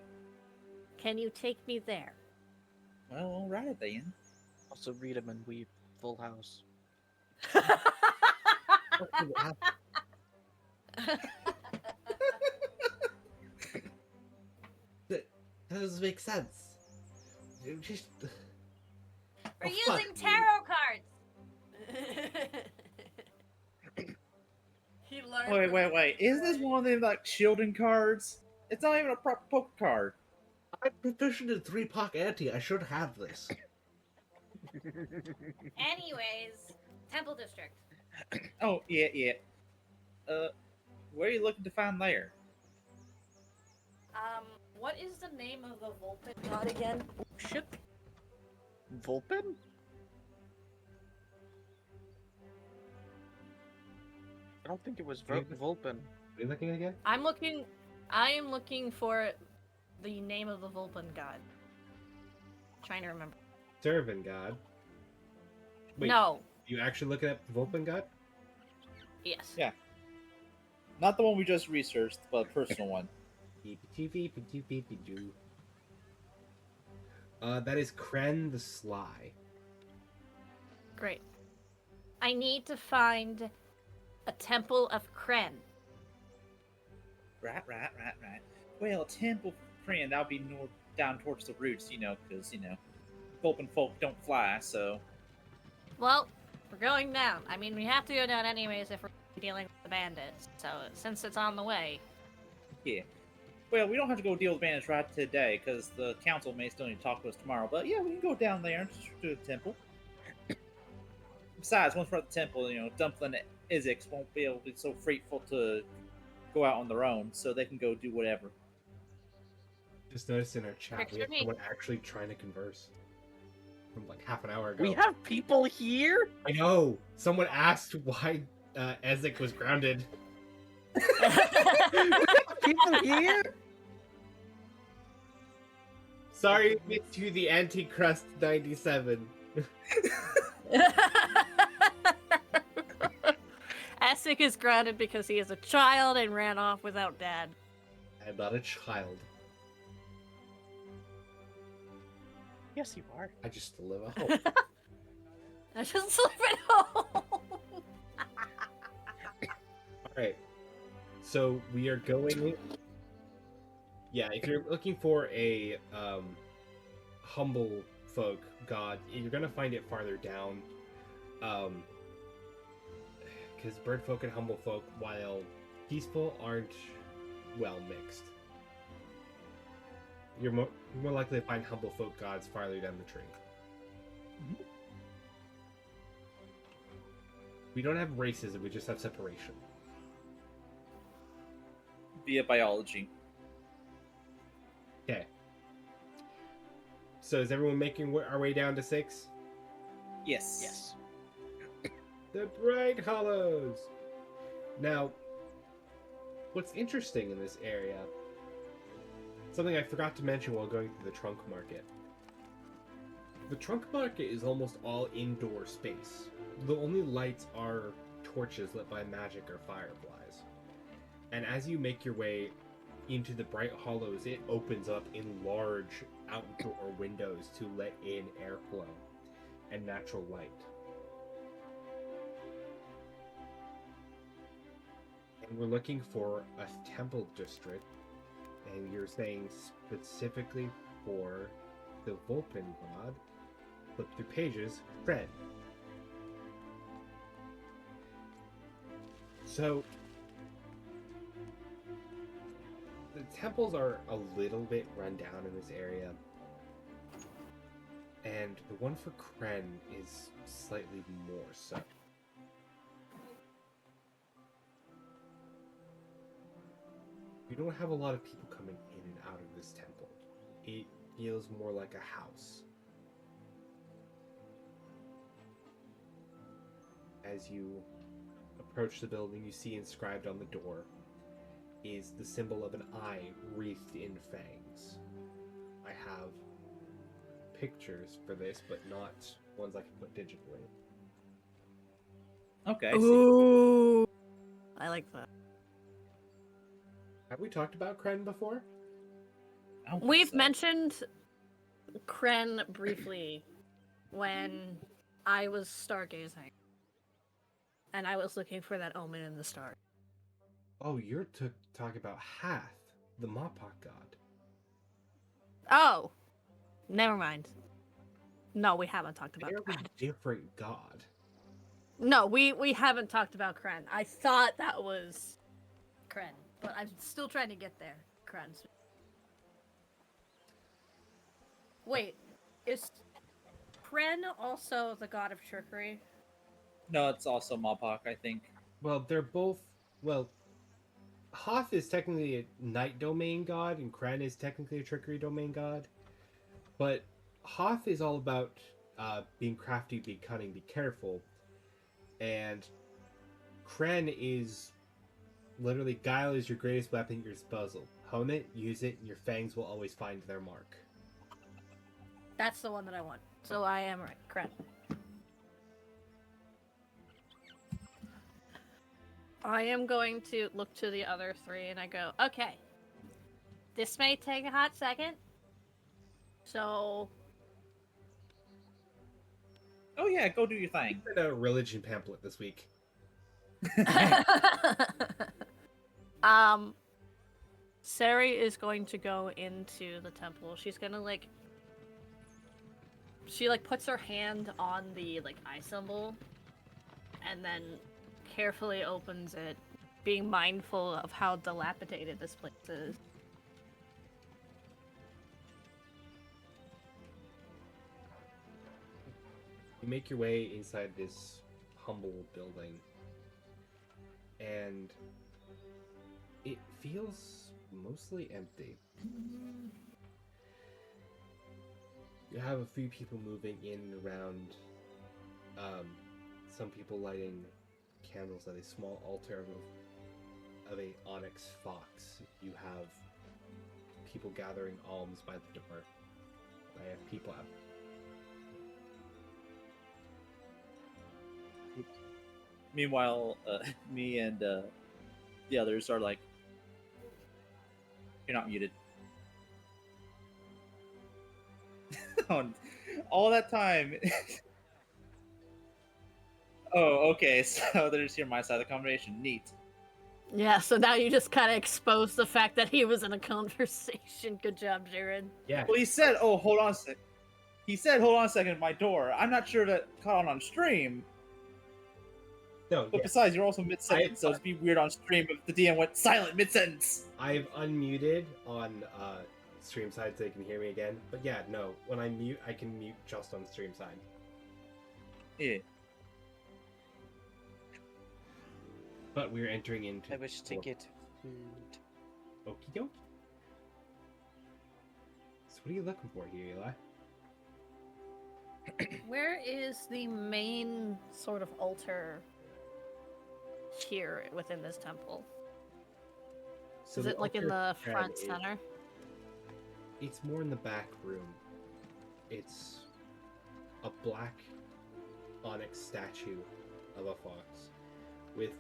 Speaker 3: Can you take me there?
Speaker 2: Well, alright then.
Speaker 4: Also, read him and weep. Full house.
Speaker 1: That doesn't make sense. You just...
Speaker 3: We're
Speaker 1: Oh, fuck
Speaker 3: using
Speaker 1: you.
Speaker 3: tarot cards! He learned
Speaker 2: Wait. Is this one of them, like, shielding cards? It's not even a proper poker card.
Speaker 1: I'm proficient in 3-pock ante. I should have this.
Speaker 3: Anyways, temple district.
Speaker 2: Oh, yeah. Where are you looking to find there?
Speaker 3: What is the name of the Vulpin god again? Ship?
Speaker 4: Vulpin? I don't think it was Vulpin.
Speaker 1: Are you looking again?
Speaker 3: I am looking for the name of the Vulpin god. Trying to remember.
Speaker 1: Servant god. Wait,
Speaker 3: No.
Speaker 1: you actually looking at Vulpin god?
Speaker 3: Yes.
Speaker 2: Yeah. Not the one we just researched, but a personal one.
Speaker 1: That is Kren the Sly.
Speaker 3: Great. I need to find a temple of Kren.
Speaker 2: Right. Well, Temple Friend, that'll be down towards the roots, because, Vulpin folk don't fly, so...
Speaker 3: Well, we're going down. I mean, we have to go down anyways if we're dealing with the bandits. So, since it's on the way...
Speaker 2: Yeah. Well, we don't have to go deal with bandits right today, because the council may still need to talk to us tomorrow. But yeah, we can go down there and just do the temple. Besides, once we're at the temple, Dumpling and Izix won't be able to be so freeful to go out on their own, so they can go do whatever.
Speaker 1: Just noticed in our chat we
Speaker 3: Picture
Speaker 1: have
Speaker 3: me.
Speaker 1: someone actually trying to converse. From like half an hour ago.
Speaker 4: We have people here?
Speaker 1: I know! Someone asked why Ezek was grounded.
Speaker 4: People here?
Speaker 1: Sorry to the Anticrust 97.
Speaker 3: Essek is grounded because he is a child and ran off without dad.
Speaker 1: I'm not a child.
Speaker 4: Yes, you are.
Speaker 1: I just live at home.
Speaker 3: I just live at home.
Speaker 1: Alright. So we are going... Yeah, if you're looking for a humble folk god, you're gonna find it farther down. Because birdfolk and humble folk, while peaceful, aren't well mixed. You're more likely to find humble folk gods farther down the tree.
Speaker 2: Mhm.
Speaker 1: We don't have racism, we just have separation.
Speaker 2: Via biology.
Speaker 1: Okay. So is everyone making our way down to 6?
Speaker 2: Yes.
Speaker 4: Yes.
Speaker 1: The Bright Hollows! Now, what's interesting in this area, something I forgot to mention while going through the trunk market. The trunk market is almost all indoor space. The only lights are torches lit by magic or fireflies. And as you make your way into the Bright Hollows, it opens up in large outdoor windows to let in airflow and natural light. And we're looking for a temple district, and you're saying specifically for the Vulpin god. Flip through pages, Fred. So, the temples are a little bit run down in this area. And the one for Kren is slightly more so. You don't have a lot of people coming in and out of this temple. It feels more like a house. As you approach the building, you see inscribed on the door is the symbol of an eye wreathed in fangs. I have pictures for this, but not ones I can put digitally.
Speaker 2: Okay, I see.
Speaker 3: Ooh, I like that.
Speaker 1: Have we talked about Kren before?
Speaker 2: I don't think
Speaker 3: We've
Speaker 2: so.
Speaker 3: mentioned Kren briefly when I was stargazing. And I was looking for that omen in the stars.
Speaker 1: Oh, you're talking about Hath, the Mappak god.
Speaker 3: Oh! Never mind. No, we haven't talked about
Speaker 1: Fairly
Speaker 3: Kren.
Speaker 1: different god.
Speaker 3: No, we haven't talked about Kren. I thought that was Kren, but I'm still trying to get there. Kren. Wait, is Kren also the god of trickery?
Speaker 2: No, it's also Mappak, I think.
Speaker 1: Well, they're both. Well, Hoth is technically a night domain god, and Kren is technically a trickery domain god. But Hoth is all about being crafty, be cunning, be careful. And Kren is literally guile is your greatest weapon at your disposal. Hone it, use it, and your fangs will always find their mark.
Speaker 3: That's the one that I want. So I am right. Kren. I am going to look to the other three and I go, okay, this may take a hot second. So,
Speaker 2: Oh yeah, go do your thing.
Speaker 1: I read a religion pamphlet this week.
Speaker 3: Sari is going to go into the temple. She's gonna she puts her hand on the eye symbol and then carefully opens it, being mindful of how dilapidated this place is.
Speaker 1: You make your way inside this humble building, and it feels mostly empty. You have a few people moving in and around, some people lighting candles at a small altar of a onyx fox. You have people gathering alms by the door. I have people out.
Speaker 2: Meanwhile, me and the others are like, "You're not muted." All that time. Oh, okay. So they're just here on my side of the conversation. Neat.
Speaker 3: Yeah, so now you just kind of expose the fact that he was in a conversation. Good job, Jared.
Speaker 1: Yeah.
Speaker 2: Well, he said, "Oh, hold on a sec." He said, "Hold on a second," at my door. I'm not sure that caught on stream.
Speaker 1: No,
Speaker 2: But besides, you're also mid-sentence, so it'd be weird on stream if the DM went silent mid-sentence.
Speaker 1: I've unmuted on stream side so they can hear me again. But yeah, no, when I mute, I can mute just on stream side.
Speaker 2: Yeah.
Speaker 1: But we're entering into.
Speaker 4: I wish to get food.
Speaker 1: Okie doke. So what are you looking for here, Eli?
Speaker 3: Where is the main sort of altar here within this temple?
Speaker 1: So
Speaker 3: Is
Speaker 1: the
Speaker 3: it in
Speaker 1: altar
Speaker 3: the
Speaker 1: head
Speaker 3: front
Speaker 1: is-
Speaker 3: center?
Speaker 1: It's more in the back room. It's a black onyx statue of a fox with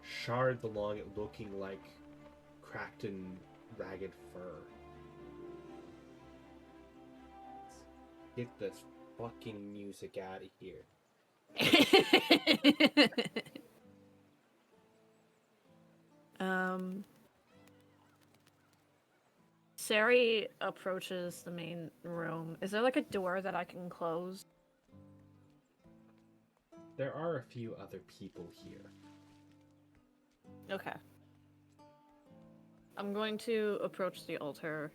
Speaker 1: shards along it looking like cracked and ragged fur. Get this fucking music out of here.
Speaker 3: Sari approaches the main room. Is there a door that I can close?
Speaker 1: There are a few other people here.
Speaker 3: Okay. I'm going to approach the altar.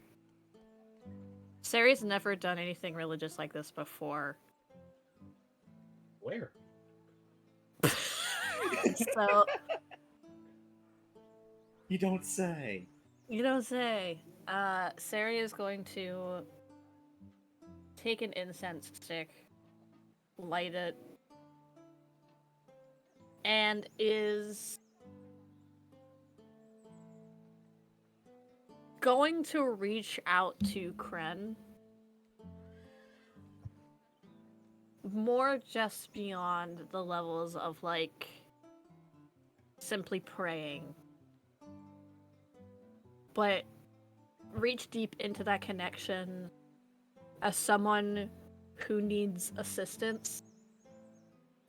Speaker 3: Sari's never done anything religious like this before.
Speaker 1: Where?
Speaker 3: So,
Speaker 2: You don't say.
Speaker 3: you don't say. Sari is going to take an incense stick, light it, and is going to reach out to Kren. More just beyond the levels of, like, simply praying. But reach deep into that connection as someone who needs assistance,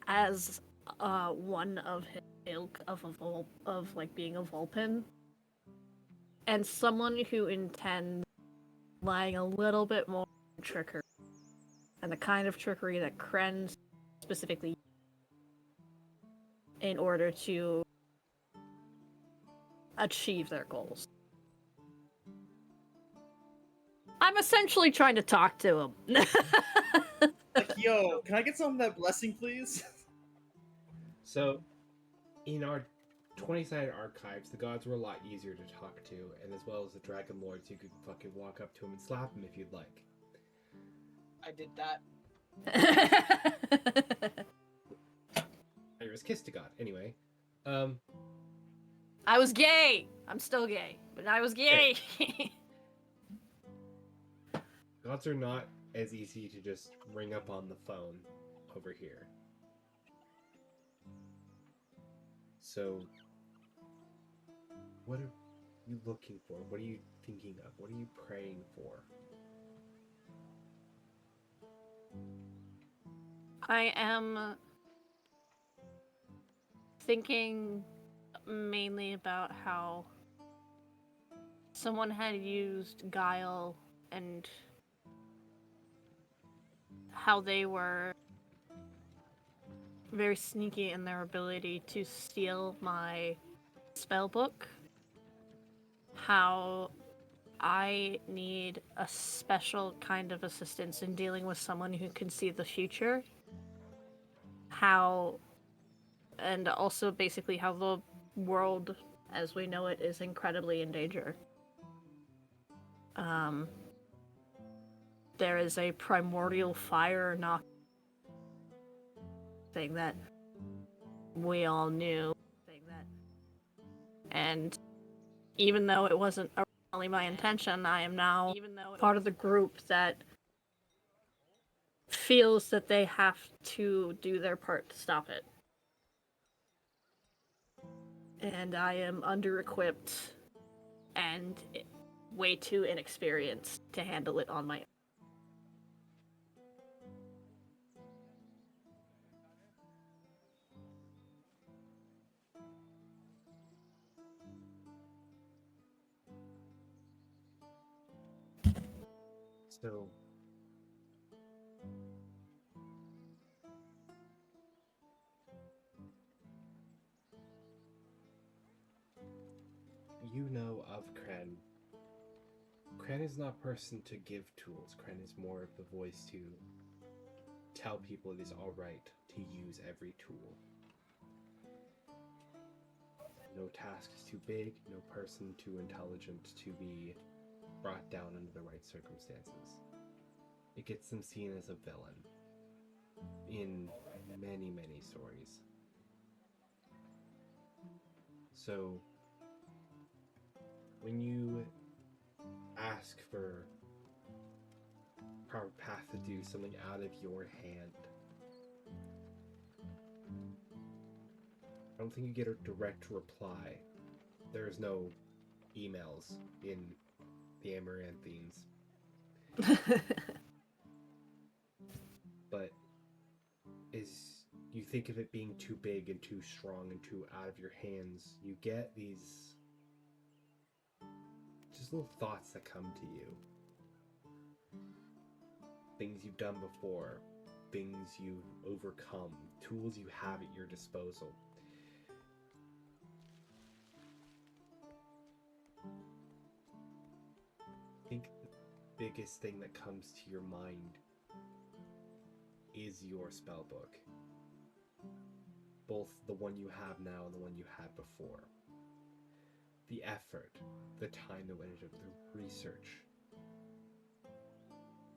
Speaker 3: as one of his ilk of like being a Vulpin, and someone who intends lying a little bit more trickery, and the kind of trickery that Kren specifically in order to achieve their goals. I'm essentially trying to talk to him.
Speaker 2: Like, yo, can I get some of that blessing, please?
Speaker 1: So, in our 20-sided archives, the gods were a lot easier to talk to, and as well as the dragon lords, you could fucking walk up to him and slap him if you'd like.
Speaker 4: I did that.
Speaker 1: Iris kissed a god. Anyway,
Speaker 3: I was gay. I'm still gay, but I was gay.
Speaker 1: gods are not as easy to just ring up on the phone over here. So, what are you looking for? What are you thinking of? What are you praying for?
Speaker 3: I am thinking mainly about how someone had used guile and how they were very sneaky in their ability to steal my spell book. How I need a special kind of assistance in dealing with someone who can see the future. How, and also basically how the world as we know it is incredibly in danger. There is a primordial fire knock thing that we all knew. And even though it wasn't originally my intention, I am now part of the group that feels that they have to do their part to stop it. And I am under-equipped and way too inexperienced to handle it on my own.
Speaker 1: So, you know of Kren. Kren is not a person to give tools. Kren is more of the voice to tell people it is alright to use every tool. No task is too big, no person too intelligent to be brought down under the right circumstances. It gets them seen as a villain in many, many stories. So, when you ask for a proper path to do something out of your hand, I don't think you get a direct reply. There's no emails in the Amaranthines. But you think of it being too big and too strong and too out of your hands, you get these just little thoughts that come to you. Things you've done before, things you've overcome, tools you have at your disposal. biggest thing that comes to your mind is your spellbook. Both the one you have now and the one you had before. The effort, the time that went into the research.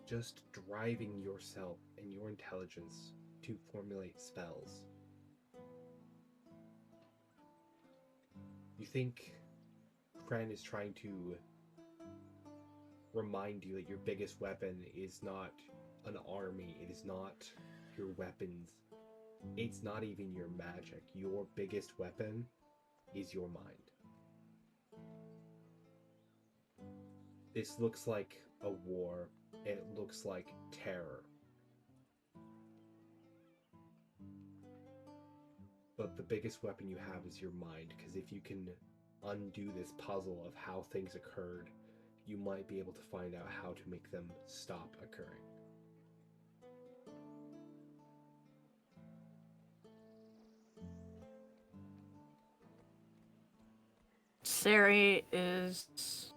Speaker 1: Just driving yourself and your intelligence to formulate spells. You think Kren is trying to remind you that your biggest weapon is not an army, it is not your weapons, it's not even your magic. Your biggest weapon is your mind. This looks like a war, and it looks like terror. But the biggest weapon you have is your mind, because if you can undo this puzzle of how things occurred, you might be able to find out how to make them stop occurring.
Speaker 3: Sari is,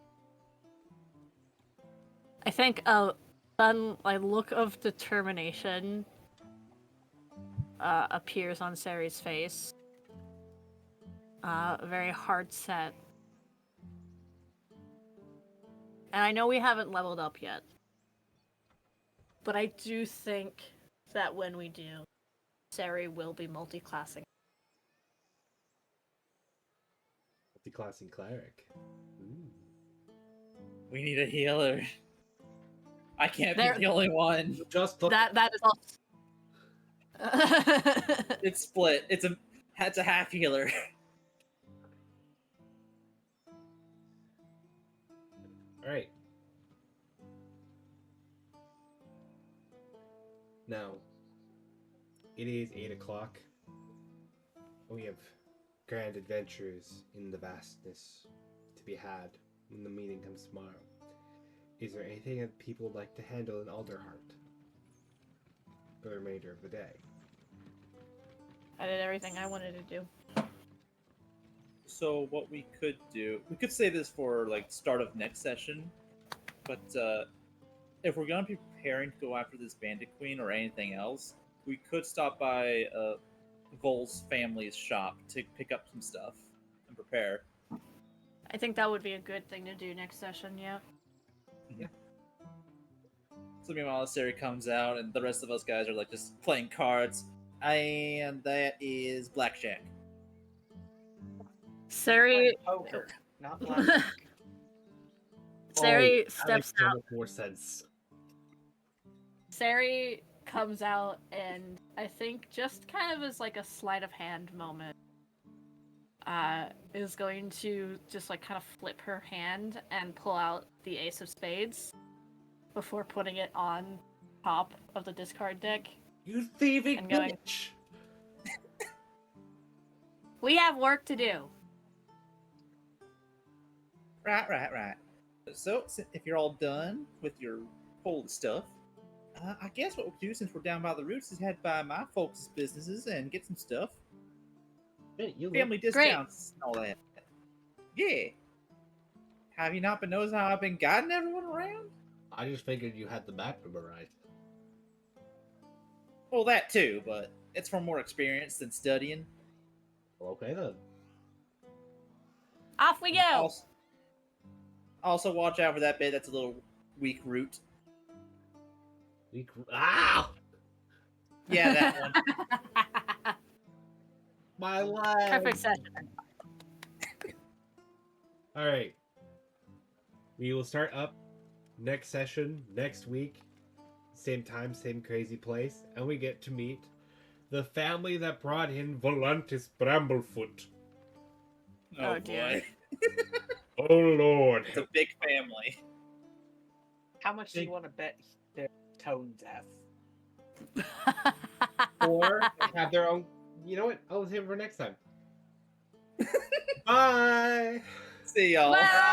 Speaker 3: I think, a sudden look of determination appears on Sari's face. Very hard set. And I know we haven't leveled up yet, but I do think that when we do, Sari will be multi-classing.
Speaker 1: Multi-classing cleric. Ooh.
Speaker 2: We need a healer. I can't
Speaker 3: There-
Speaker 2: be the only one.
Speaker 1: Just look.
Speaker 3: That is all.
Speaker 2: It's split. It's a half healer.
Speaker 1: All right. Now, it is 8 o'clock. We have grand adventures in the vastness to be had when the meeting comes tomorrow. Is there anything that people would like to handle in Alderheart for the remainder of the day?
Speaker 3: I did everything I wanted to do.
Speaker 2: So what we could do, we could say this for like start of next session, but if we're gonna be preparing to go after this bandit queen or anything else, we could stop by Vol's family's shop to pick up some stuff and prepare.
Speaker 3: I think that would be a good thing to do next session, yeah.
Speaker 2: So meanwhile, Sari comes out, and the rest of us guys are like just playing cards, and that is blackjack.
Speaker 3: Sari,
Speaker 4: Poker, not blackjack.
Speaker 3: Sari
Speaker 1: That
Speaker 3: steps
Speaker 1: makes so
Speaker 3: out.
Speaker 1: much more sense.
Speaker 3: Sari comes out, and I think just kind of as like a sleight of hand moment, is going to just like kind of flip her hand and pull out the Ace of Spades before putting it on top of the discard deck.
Speaker 1: You thieving
Speaker 3: And going-
Speaker 1: bitch!
Speaker 3: We have work to do.
Speaker 2: Right. So, if you're all done with your holy stuff, I guess what we'll do, since we're down by the roots, is head by my folks' businesses and get some stuff.
Speaker 1: Hey, you
Speaker 2: Family discounts and all that. Yeah. Have you not been noticing how I've been guiding everyone around?
Speaker 1: I just figured you had the map memorized.
Speaker 2: Well, that too, but it's from more experience than studying.
Speaker 1: Well, okay then.
Speaker 3: Off we go.
Speaker 2: Also, watch out for that bit that's a little weak root.
Speaker 1: Ow!
Speaker 2: Yeah, that one.
Speaker 1: My leg!
Speaker 3: Perfect session.
Speaker 1: Alright. We will start up next session, next week. Same time, same crazy place. And we get to meet the family that brought in Volantis Bramblefoot.
Speaker 3: Oh, dear.
Speaker 1: Oh lord.
Speaker 2: It's a big family.
Speaker 4: How much do you want to bet they're tone deaf?
Speaker 1: Or have their own... You know what? I'll save it for next time. Bye!
Speaker 2: See y'all.
Speaker 3: Bye.